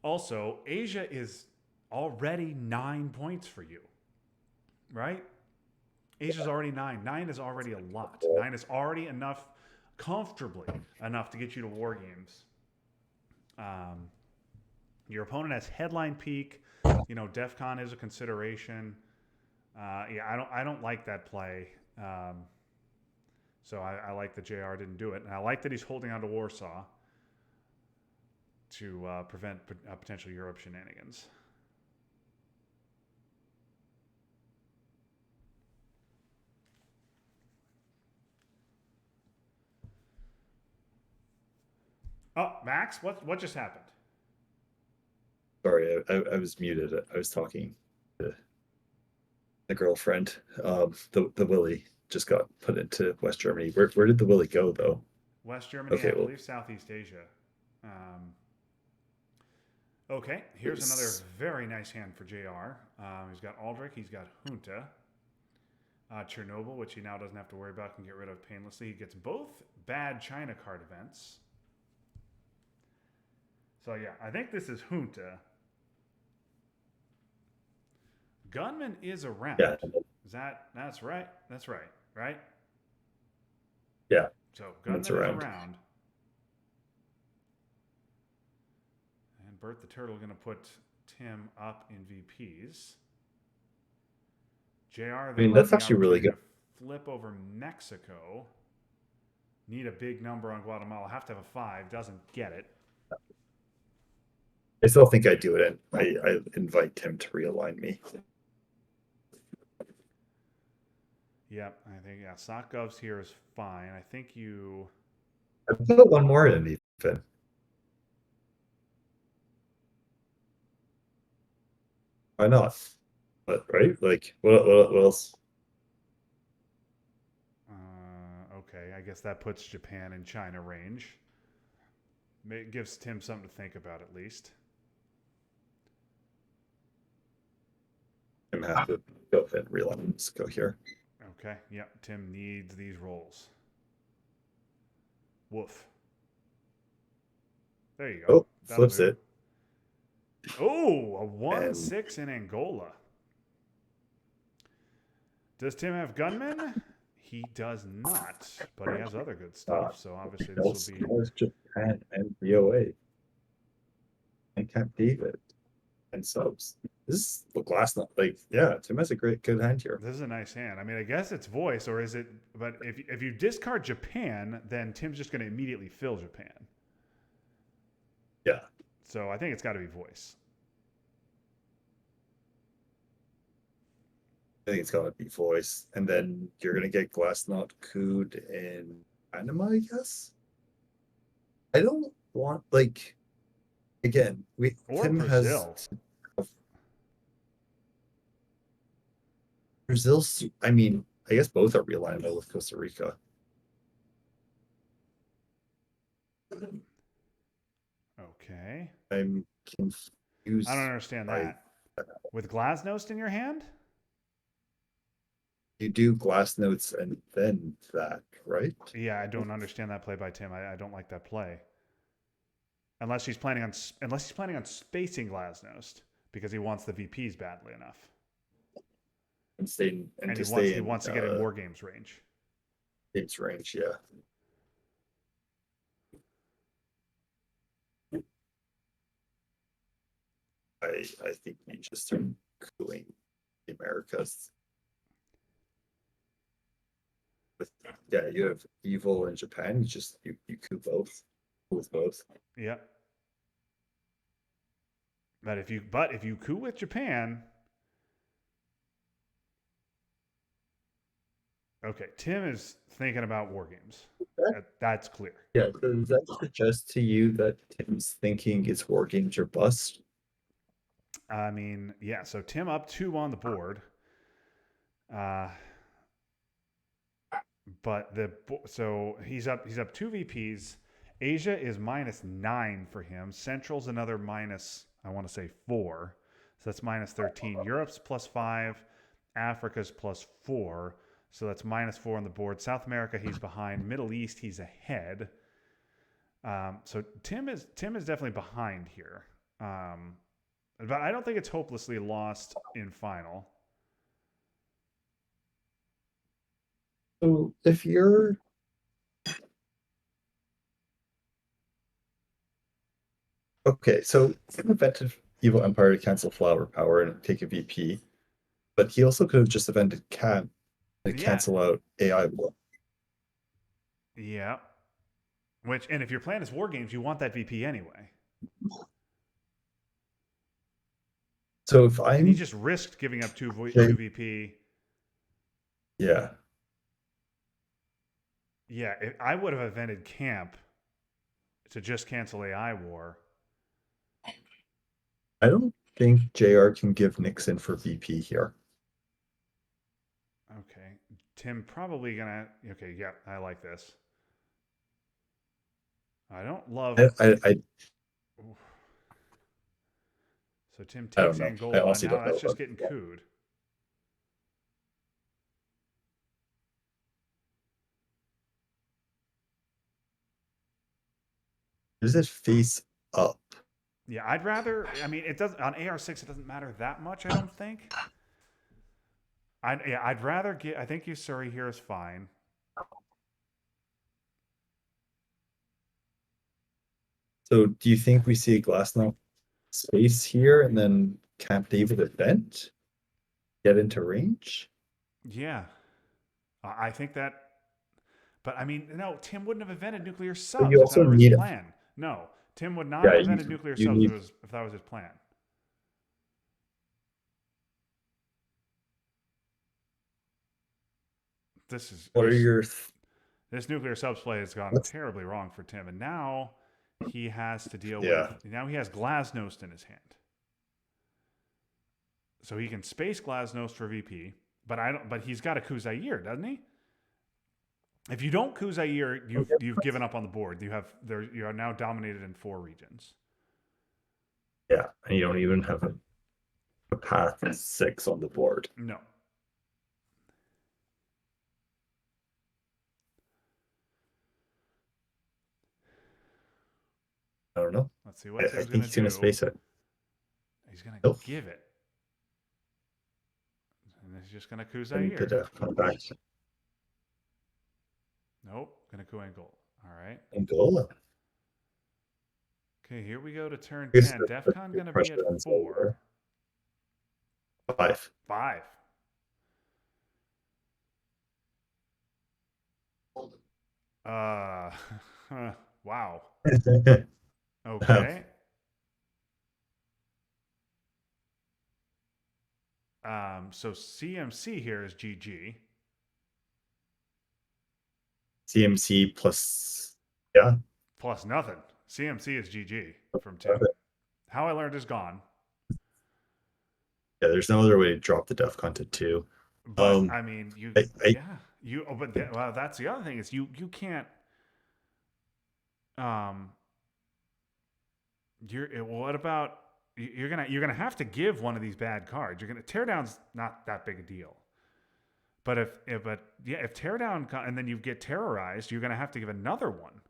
Also, Asia is already 9 points for you, right? Asia's already nine. Nine is already a lot. Nine is already enough, comfortably enough to get you to war games. Um, your opponent has headline peak. DEF CON is a consideration. Yeah, I don't like that play. So I like that JR didn't do it, and I like that he's holding on to Warsaw to prevent potential Europe shenanigans. Oh, Max, what just happened? Sorry, I was muted. I was talking to the girlfriend. The Willie just got put into West Germany. Where did the Willie go though? West Germany, Okay, I well, believe Southeast Asia. Um, okay, it here's another was very nice hand for JR. He's got Aldrich, he's got Junta. Chernobyl, which he now doesn't have to worry about, can get rid of painlessly. He gets both bad China card events. So yeah, I think this is Junta. Gunman is yeah, around. That's right? That's right, right? yeah, So it's Gunman is around. around. And Bert the Turtle going to put Tim up in VPs. JR I then mean, will have that's the actually really opportunity good. to flip over Mexico. Need a big number on Guatemala. Have to have a 5. Doesn't get it. I still think I do it, and I invite Tim to realign me. Yep, I think, yeah, sock govs here is fine. I think you. I put one more in even. Why not? But right, like what else? Okay, I guess that puts Japan in China range. It gives Tim something to think about at least. I'm have to go ahead and realign. Let's go here. Okay, yep, Tim needs these rolls. Woof. There you go. Oh, That'll flips do. it, Oh, a 1 and 6 in Angola. Does Tim have gunmen? He does not, but he has other good uh, stuff. So obviously this will else be. Japan and BOA and Camp David and subs. This is the glass nut. Like, yeah, Tim has a good hand here. This is a nice hand. I mean, I guess it's voice, or is it? But if you discard Japan, then Tim's just going to immediately fill Japan. Yeah, So I think it's got to be voice. I think it's gonna be voice, and then you're gonna get glass knot cooed in Panama, I guess. I don't want like again. We Or Tim has Brazil. Brazil's. I mean, I guess both are reliable with Costa Rica. Okay. I'm I don't confused understand by that. With Glasnost in your hand? you do glass notes and then that, right? Yeah, I don't understand that play by Tim. I don't like that play. Unless he's planning on spacing Glasnost because he wants the VPs badly enough, And stay and and to he wants stay he in wants to get in war games range. its range, yeah. I think you just are cooling the Americas with yeah, you have evil in Japan, you coup both with both. Yep. But if you coup with Japan, okay, Tim is thinking about war games. That, That's clear. yeah, does that suggest to you that Tim's thinking it's war games or bust? I mean, yeah. So Tim up 2 on the board. Uh, but so he's up 2 VPs. Asia is -9 for him. Central's another minus, I want to say 4. So that's -13. Europe's +5. Africa's +4. So that's -4 on the board. South America, he's behind. Middle East, he's ahead. So Tim is definitely behind here. But I don't think it's hopelessly lost in final. So if you're okay, so Tim invented Evil Empire to cancel Flower Power and take a VP, but he also could have just evented Camp and Yeah, cancel out AI War. yeah. Which, and if your plan is war games, you want that VP anyway. So if And he I'm just risked giving up Jay, two VP. yeah, Yeah, I would have invented camp to just cancel AI war. I don't think JR can give Nixon for VP here. Okay, Tim probably gonna. Okay, yeah, I like this. I don't love. I So Tim I don't takes know. I Angola. honestly Now don't know that's just about getting that. cooed. Does it face up? Yeah, I'd rather. I mean, it doesn't on AR6. It doesn't matter that much. I don't think. I'd rather get. I think Usuri here is fine. So do you think we see a Glassnode space here and then Camp David event get into range? Yeah, I think that. But I mean, no, Tim wouldn't have invented nuclear But you subs if that also were his need plan. No, Tim would not yeah, have invented nuclear you subs need if that was his plan. This is what are your this nuclear subs play has gone what's terribly wrong for Tim, and now he has to deal with. yeah. Now he has Glasnost in his hand, so he can space Glasnost for VP. But I don't. But he's got a Kuzair, doesn't he? If you don't Kuzair, you've given up on the board. You are now dominated in 4 regions. Yeah, and you don't even have a path 6 on the board. No. I don't know. Let's see what I Tim's think gonna he's gonna do. space it. He's gonna Nope. give it, and he's just gonna And the Kuzair. def come back Nope, gonna Kuangol. All right. and goal. Okay, here we go to turn Here's 10. DEFCON the gonna be pressure at on 4. 5. 5. Uh, wow. Okay. So CMC here is GG CMC plus yeah. plus nothing. CMC is GG from Tim. How I Learned is gone. Yeah, there's no other way to drop the def content too. But Um I mean, I yeah, well, that's the other thing is you can't, um, what about, you're gonna have to give one of these bad cards. You're gonna Teardown's not that big a deal. But if Teardown and then you get terrorized, you're gonna have to give another one.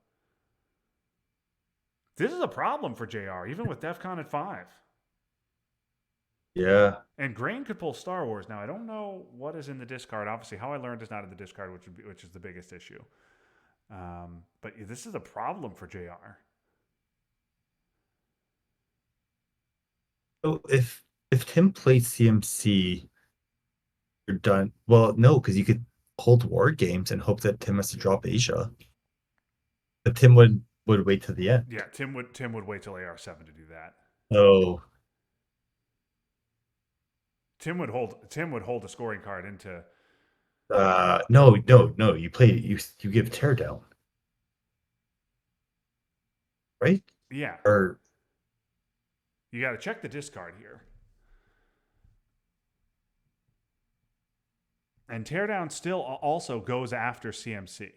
This is a problem for JR, even with DEFCON at 5. yeah. And Grain could pull Star Wars. Now I don't know what is in the discard. Obviously, How I Learned is not in the discard, which is the biggest issue. But this is a problem for JR. So if Tim plays CMC, you're done. Well, no, because you could hold war games and hope that Tim has to drop Asia. But Tim would wait to the end. Yeah, Tim would wait till AR7 to do that. Oh, Tim would hold a scoring card into. no. You give teardown, right? Yeah, Or you got to check the discard here. And Teardown still also goes after CMC.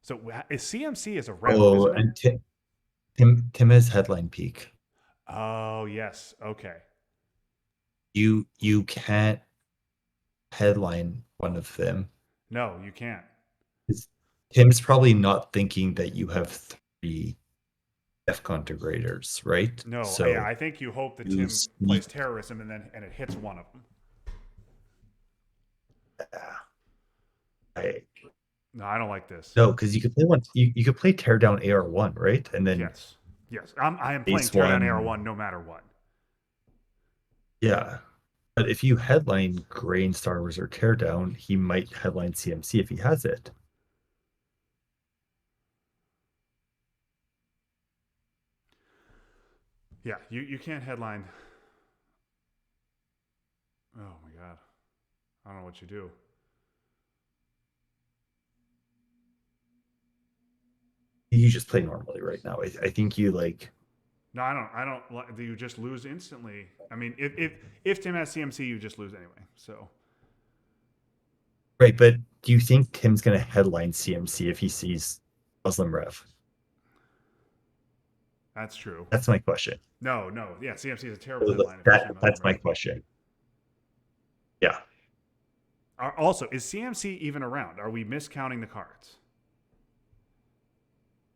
So CMC is a rep, oh, isn't it? and Tim has headline peak. Oh yes. Okay. You can't headline one of them. No, you can't. 'Cause Tim's probably not thinking that you have 3 DEFCON degraders, right? No, So I think you hope that you Tim plays sneak. terrorism and it hits one of them. I No, I don't like this. no, because you could play one. You could play tear down AR1, right? And then Yes, yes. I am playing base Teardown one. AR1 no matter what. Yeah. But if you headline Grain, Star Wars, or Teardown, he might headline CMC if he has it. Yeah, you can't headline. Oh my god, I don't know what you do. You just play normally right now. I think you like No, I don't. I don't. You just lose instantly. I mean, if Tim has CMC, you just lose anyway. So right, but do you think Tim's gonna headline CMC if he sees Muslim Rev? that's true. That's my question. No, no. Yeah, CMC is a terrible So headline if you see Muslim that's my Rev. question. Yeah. Also, is CMC even around? Are we miscounting the cards?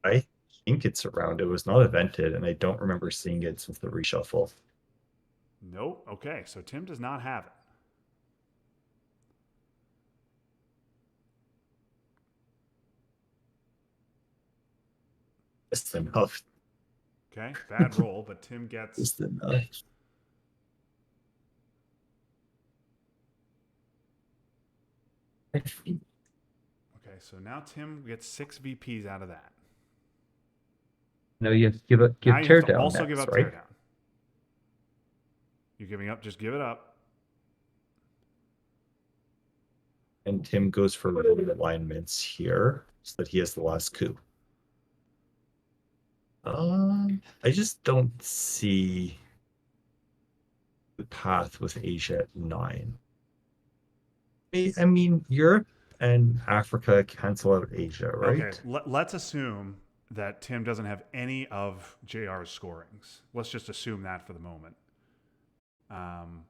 I think it's around. It was not evented, and I don't remember seeing it since the reshuffle. Nope. Okay, so Tim does not have it. Just enough. Okay, bad roll, but Tim gets. Just enough. Okay, so now Tim gets 6 VPs out of that. No, you have to give it Now give you have to Teardown also give next, up right? teardown. You're giving up, just give it up. And Tim goes for alignments here so that he has the last coup. I just don't see the path with Asia at 9. I mean, Europe and Africa cancel out Asia, Okay, right? let's assume that Tim doesn't have any of JR's scorings. Let's just assume that for the moment. Um,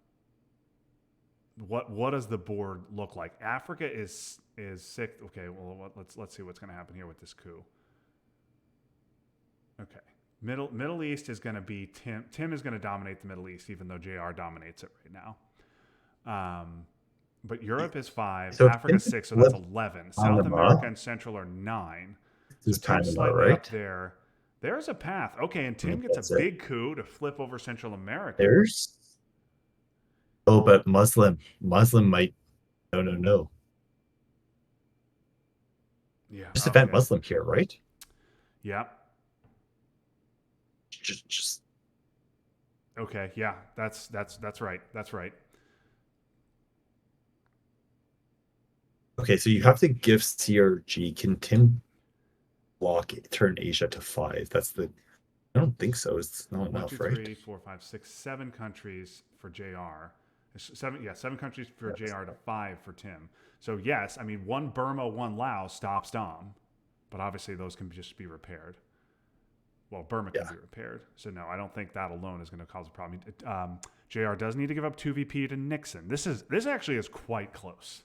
what does the board look like? Africa is sixth. Okay, well let's see what's going to happen here with this coup. Okay, Middle East is going to be Tim. Tim is going to dominate the Middle East, even though JR dominates it right now. But Europe is five, So if Tim Africa's six, so that's flips 11. South Panama, America and Central are nine. this So is Tim's Panama, slightly up right? there. There's a path. Okay, and I Tim mean, gets a that's it. big coup to flip over Central America. There's but Muslim might no no no. Yeah. Just event Okay. Muslim here, right? Yeah. Just Okay. Yeah. That's right. That's right. okay, so you have to give CRG. Can Tim block turn Asia to 5? That's the I don't think so. It's not One, two, enough, right? three, four, five, six, 7 countries for JR. Seven, yeah, 7 countries for Yes. JR to 5 for Tim. So yes, I mean one Burma, one Laos stops Dom, but obviously those can just be repaired. Well, Burma can Yeah. be repaired. So no, I don't think that alone is going to cause a problem. JR does need to give up 2 VP to Nixon. This actually is quite close.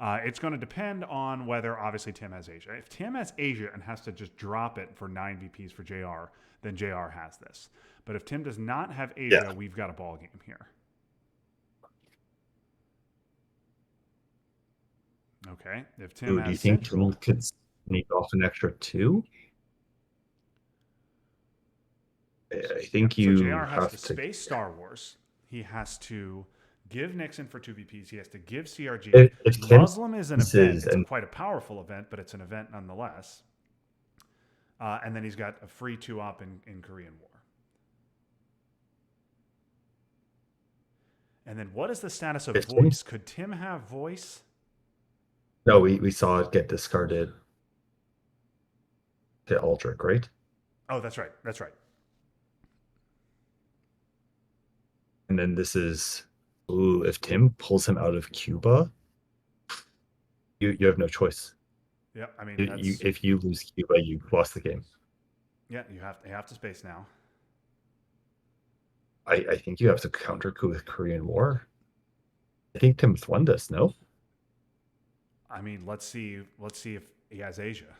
It's going to depend on whether obviously Tim has Asia. If Tim has Asia and has to just drop it for 9 VPs for JR, then JR has this. But if Tim does not have Yeah. Asia, we've got a ball game here. Okay. If Tim Ooh, do has you think Tim Central, could sneak off an extra 2? I yeah. think So you JR has to have to. space Star Wars. He has to give Nixon for 2 VPs. He has to give CRG. If Tim Muslim is an event. says It's and quite a powerful event, but it's an event nonetheless. And then he's got a free 2 op in Korean War. And then what is the status of if Tim voice? Could Tim have voice? no, we saw it get discarded to Aldrich, right? Oh, that's right. That's right. And then this is ooh, if Tim pulls him out of Cuba, you have no choice. Yeah, I mean You that's if you lose Cuba, you lost the game. yeah. You have to space now. I think you have to counter coup with Korean War. I think Tim's won this, no? I mean, let's see. Let's see if he has Asia.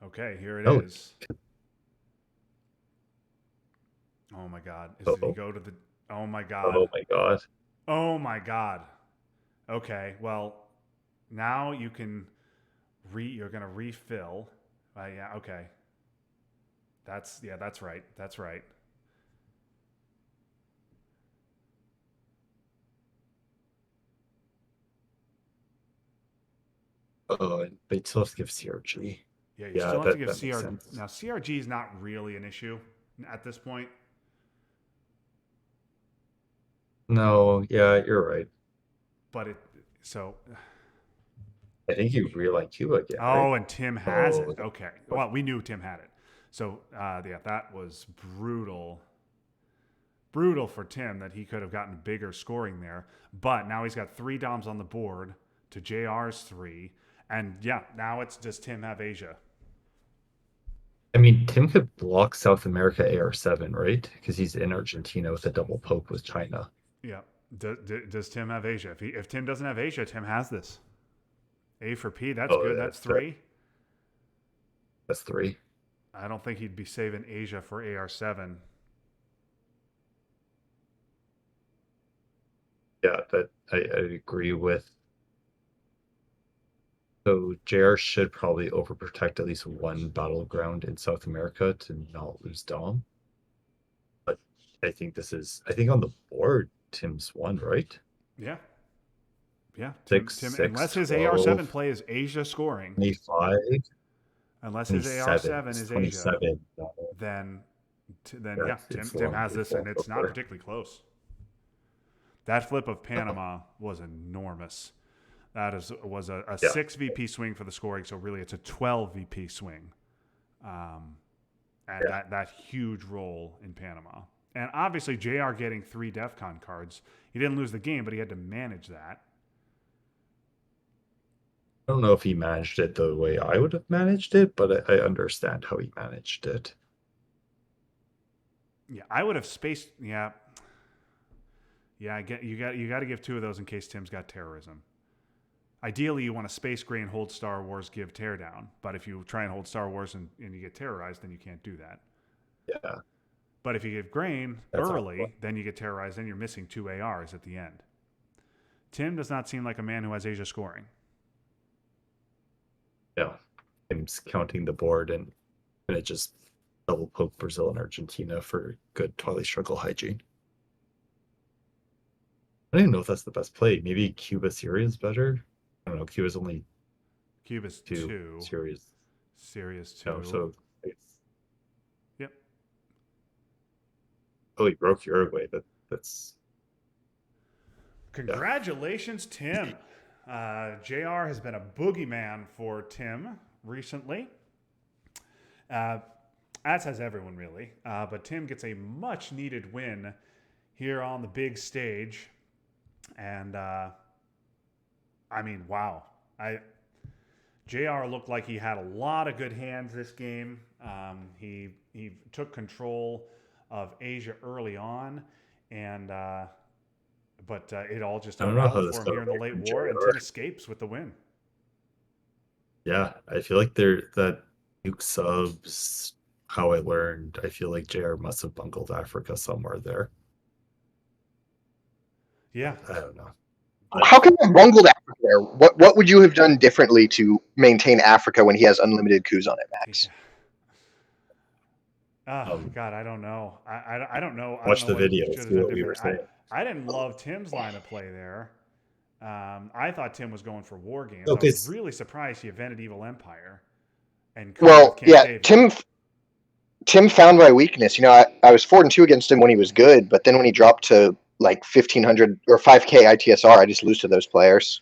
Okay, here it Oh, is. Oh my God! Did he oh, go to the? Oh my God! oh my God. Oh my God! Okay, well, now you can You're gonna refill. Yeah. Okay. That's right. That's right. Oh, and they still have to give CRG. Yeah, you Yeah, still have to that give that makes CR. sense. Now CRG is not really an issue at this point, No, yeah, you're right. but it so. I think you realign Cuba again, right? Oh, and Tim has it. Oh, Okay. Well, we knew Tim had it. So yeah, that was brutal for Tim that he could have gotten bigger scoring there. But now he's got 3 DOMs on the board to JR's 3. And yeah, now it's does Tim have Asia? I mean, Tim could block South America AR7, right? Because he's in Argentina with a double poke with China. Yeah. Does Tim have Asia? If Tim doesn't have Asia, Tim has this. A for P, that's Oh, good. yeah, That's 3. that's three. I don't think he'd be saving Asia for AR7. Yeah, that I agree with. So JR should probably overprotect at least one battleground in South America to not lose Dom. But I think on the board, Tim's won, right? Yeah. Yeah. Six, Tim, six, unless his AR7 12, play is Asia scoring, 25, unless his 27. AR7 It's is Asia, 27. then Yeah, yeah, it's Tim long has way this, and it's not over. particularly close. That flip of No, Panama was enormous. That was a yeah, 6 VP swing for the scoring, so really it's a 12 VP swing, um, and yeah. that huge roll in Panama. And obviously, Jr. getting 3 DEFCON cards, he didn't lose the game, but he had to manage that. I don't know if he managed it the way I would have managed it, but I understand how he managed it. Yeah, I would have spaced. Yeah, yeah. I get you got to give 2 of those in case Tim's got terrorism. Ideally, you want to space gray and hold Star Wars, give teardown. But if you try and hold Star Wars and you get terrorized, then you can't do that. Yeah, But if you give grain that's not fun. early, then you get terrorized, then you're missing 2 ARs at the end. Tim does not seem like a man who has Asia scoring. Yeah, I'm counting the board and gonna just double poke Brazil and Argentina for good Twilight Struggle hygiene. I don't even know if that's the best play. Maybe Cuba Syria is better. I don't know. Cuba's only Cuba's two 2, series. Syria's No, 2. so it's Yep. oh, he broke Uruguay. That's yeah. Congratulations, Tim. JR has been a boogeyman for Tim recently. Uh, as has everyone, really. But Tim gets a much needed win here on the big stage. And I mean, wow. JR looked like he had a lot of good hands this game. He took control of Asia early on, and but it all just I don't know how unraveled this for him got here in the away late from war, and JR. Tim escapes with the win. Yeah, I feel like there that Duke subs how I learned. I feel like JR must have bungled Africa somewhere there. Yeah, I don't know. But How come you bungled Africa there? What would you have done differently to maintain Africa when he has unlimited coups on it, yeah. Max? Oh um God, I don't know. I don't know. I don't watch know the what he video, should have see done what we were different. saying. I didn't love Tim's line of play there. I thought Tim was going for war games. No, I was because really surprised he invented Evil Empire and Kuhn with Well, Camp yeah, David. Tim found my weakness. I was 4-2 against him when he was good, but then when he dropped to like 1500 or 5K ITSR, I just lose to those players.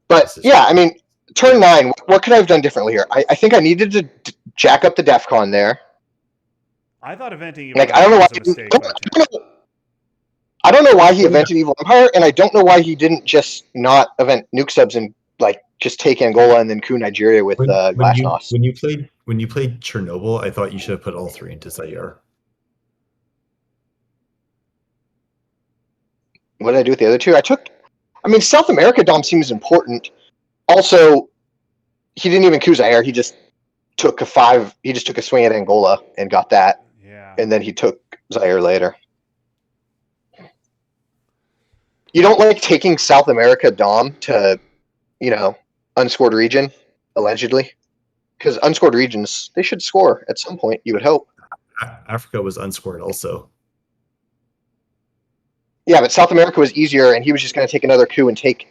But this is yeah, true. I mean, turn 9, what could I have done differently here? I think I needed to jack up the DEFCON there. I thought inventing Evil Like, I don't know Empire why was a mistake by Tim. I don't know why he Oh yeah. invented Evil Empire, and I don't know why he didn't just not event nuke subs and like just take Angola and then coup Nigeria with Glasnost. When you played Chernobyl, I thought you should have put all three into Zaire. What did I do with the other two? I mean, South America Dom seems important. Also, he didn't even coup Zaire. He just took a 5. He just took a swing at Angola and got that, Yeah. and then he took Zaire later. You don't like taking South America Dom to, unscored region, allegedly. because unscored regions, they should score at some point, you would hope. Africa was unscored also. Yeah, but South America was easier, and he was just going to take another coup and take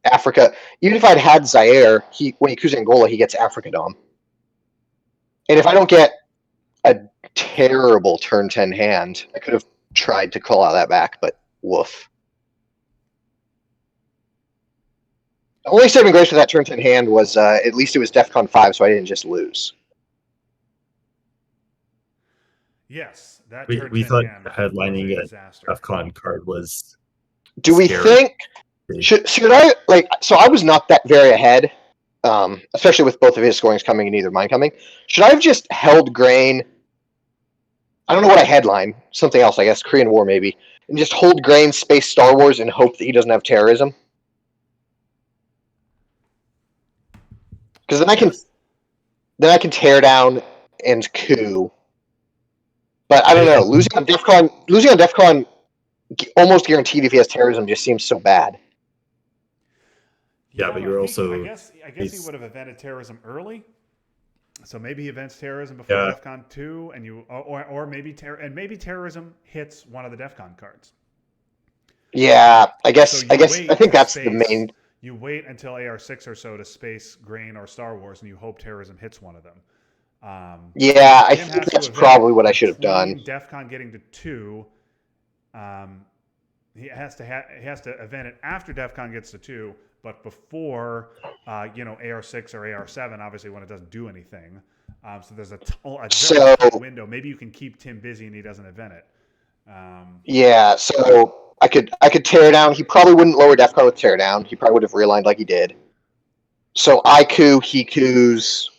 Africa. Even if I'd had Zaire, when he coups Angola, he gets Africa Dom. And if I don't get a terrible turn 10 hand, I could have tried to call out that back, but woof. The only saving grace for that turn 10 hand was at least it was DEFCON 5, so I didn't just lose. Yes, that We turn we 10 thought hand was headlining a a disaster. DEFCON card was Do we scary. think should I like? So I was not that very ahead, especially with both of his scorings coming and neither mine coming. Should I have just held grain? I don't know what I headline. Something else, I guess. Korean War maybe, and just hold grain, space Star Wars, and hope that he doesn't have terrorism. Because then I can tear down and coup. But I don't know. Losing on DEFCON, almost guaranteed if he has terrorism just seems so bad. Yeah, but you're also I guess he would have invented terrorism early. So maybe he invents terrorism before yeah. DEFCON 2, and maybe terrorism hits one of the DEFCON cards. Yeah, I So think that's the main. You wait until AR6 or so to space Grain or Star Wars, and you hope terrorism hits one of them. Yeah, I think that's probably what I should have done. DEFCON getting to 2, he has to event it after DEFCON gets to 2, but before AR6 or AR7, obviously when it doesn't do anything. So there's a very tight window. Maybe you can keep Tim busy and he doesn't event it. Yeah, so I could tear down. He probably wouldn't lower DEFCON with tear down. He probably would have realigned like he did. So I coup, he coups.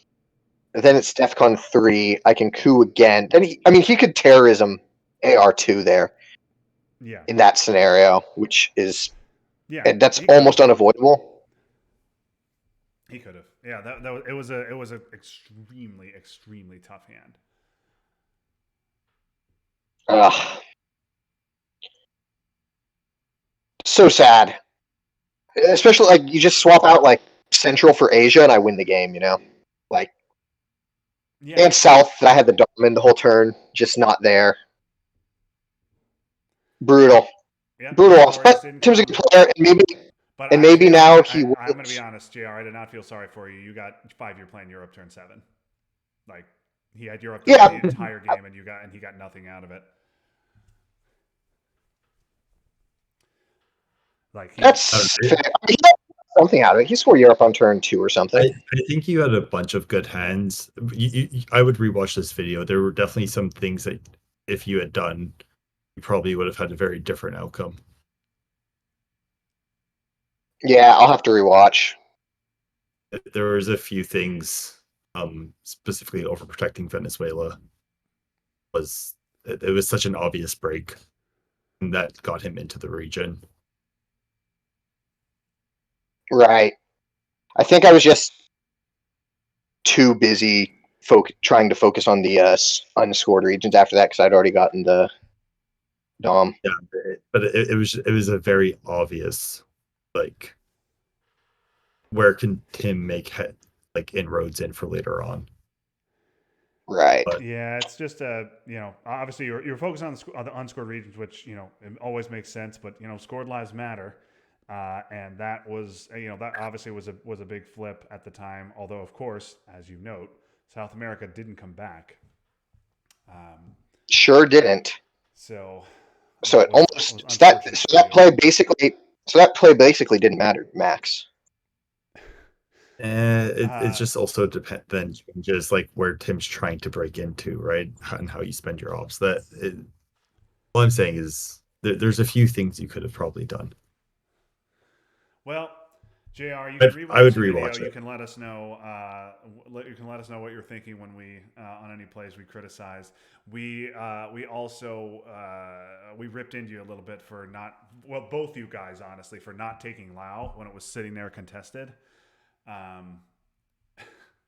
Then it's DEFCON 3. I can coup again. Then he could terrorism AR2 there. Yeah. In that scenario, which is that's almost unavoidable. He could have. Yeah, it was an extremely tough hand. So sad. Especially like you just swap out like Central for Asia and I win the game, Like and South, I had the Darman the whole turn, just not there. Brutal. Yeah, brutal. But Tim's a good player, and maybe now he will. I'm going to be honest, JR. I did not feel sorry for you. You got 5-year plan Europe turn 7. Like he had Europe the entire game, and he got nothing out of it. Like that's fair. He got something out of it. He scored Europe on turn 2 or something. I think you had a bunch of good hands. I would rewatch this video. There were definitely some things that if you had done, you probably would have had a very different outcome. Yeah, I'll have to rewatch. There was a few things, specifically overprotecting Venezuela. It was such an obvious break that got him into the region. Right. I think I was just too busy trying to focus on the unscored regions after that because I'd already gotten the Dom. Yeah, but it was a very obvious, like, where can Tim make inroads in for later on? Right. But, yeah, it's just obviously you're focused on the unscored regions, which it always makes sense. But scored lives matter, and that was that obviously was a big flip at the time. Although of course, as you note, South America didn't come back. Sure didn't. So it almost that play basically didn't matter, Max. It just also depends then just like where Tim's trying to break into, right? And how you spend your ops. All I'm saying is there's a few things you could have probably done. Well, JR, you can I would rewatch rewatch video. it. You can let us know. You can let us know what you're thinking when we on any plays we criticize. We also we ripped into you a little bit for both you guys honestly for not taking Lao when it was sitting there contested.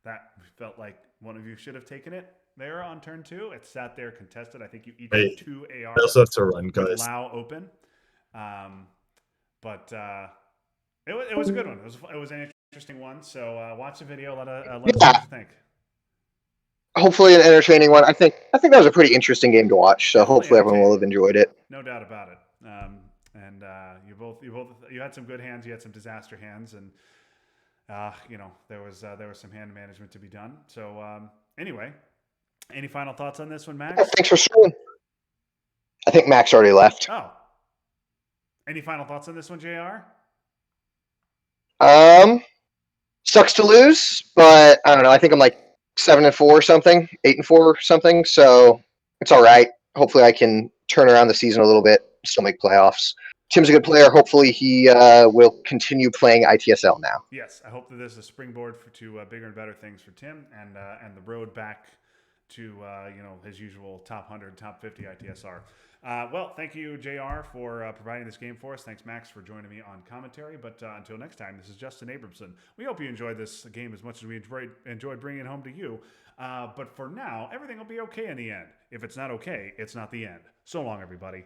That felt like one of you should have taken it there on turn 2. It sat there contested. I think you each had 2 ARs. I also have to run, guys. With Lao open, but it was a good one. It was an interesting one. So watch the video. Let us know what Yeah, you think. hopefully an entertaining one. I think that was a pretty interesting game to watch. So Definitely hopefully everyone will entertaining, have enjoyed it. no doubt about it. And you had some good hands. You had some disaster hands, and there was some hand management to be done. So anyway, any final thoughts on this one, Yeah, Max? thanks for streaming. I think Max already left. Oh, any final thoughts on this one, Jr. Um, Sucks to lose, but I don't know. I think I'm like 7-4 or something, 8-4 or something. So it's all right. Hopefully, I can turn around the season a little bit, still make playoffs. Tim's a good player. Hopefully, he will continue playing ITSL now. Yes, I hope that this is a springboard to bigger and better things for Tim, and the road back to his usual top 100, top 50 ITSR. Well, thank you, JR, for providing this game for us. Thanks, Max, for joining me on commentary. But until next time, this is Justin Abramson. We hope you enjoyed this game as much as we enjoyed bringing it home to you. But for now, everything will be okay in the end. If it's not okay, it's not the end. So long, everybody.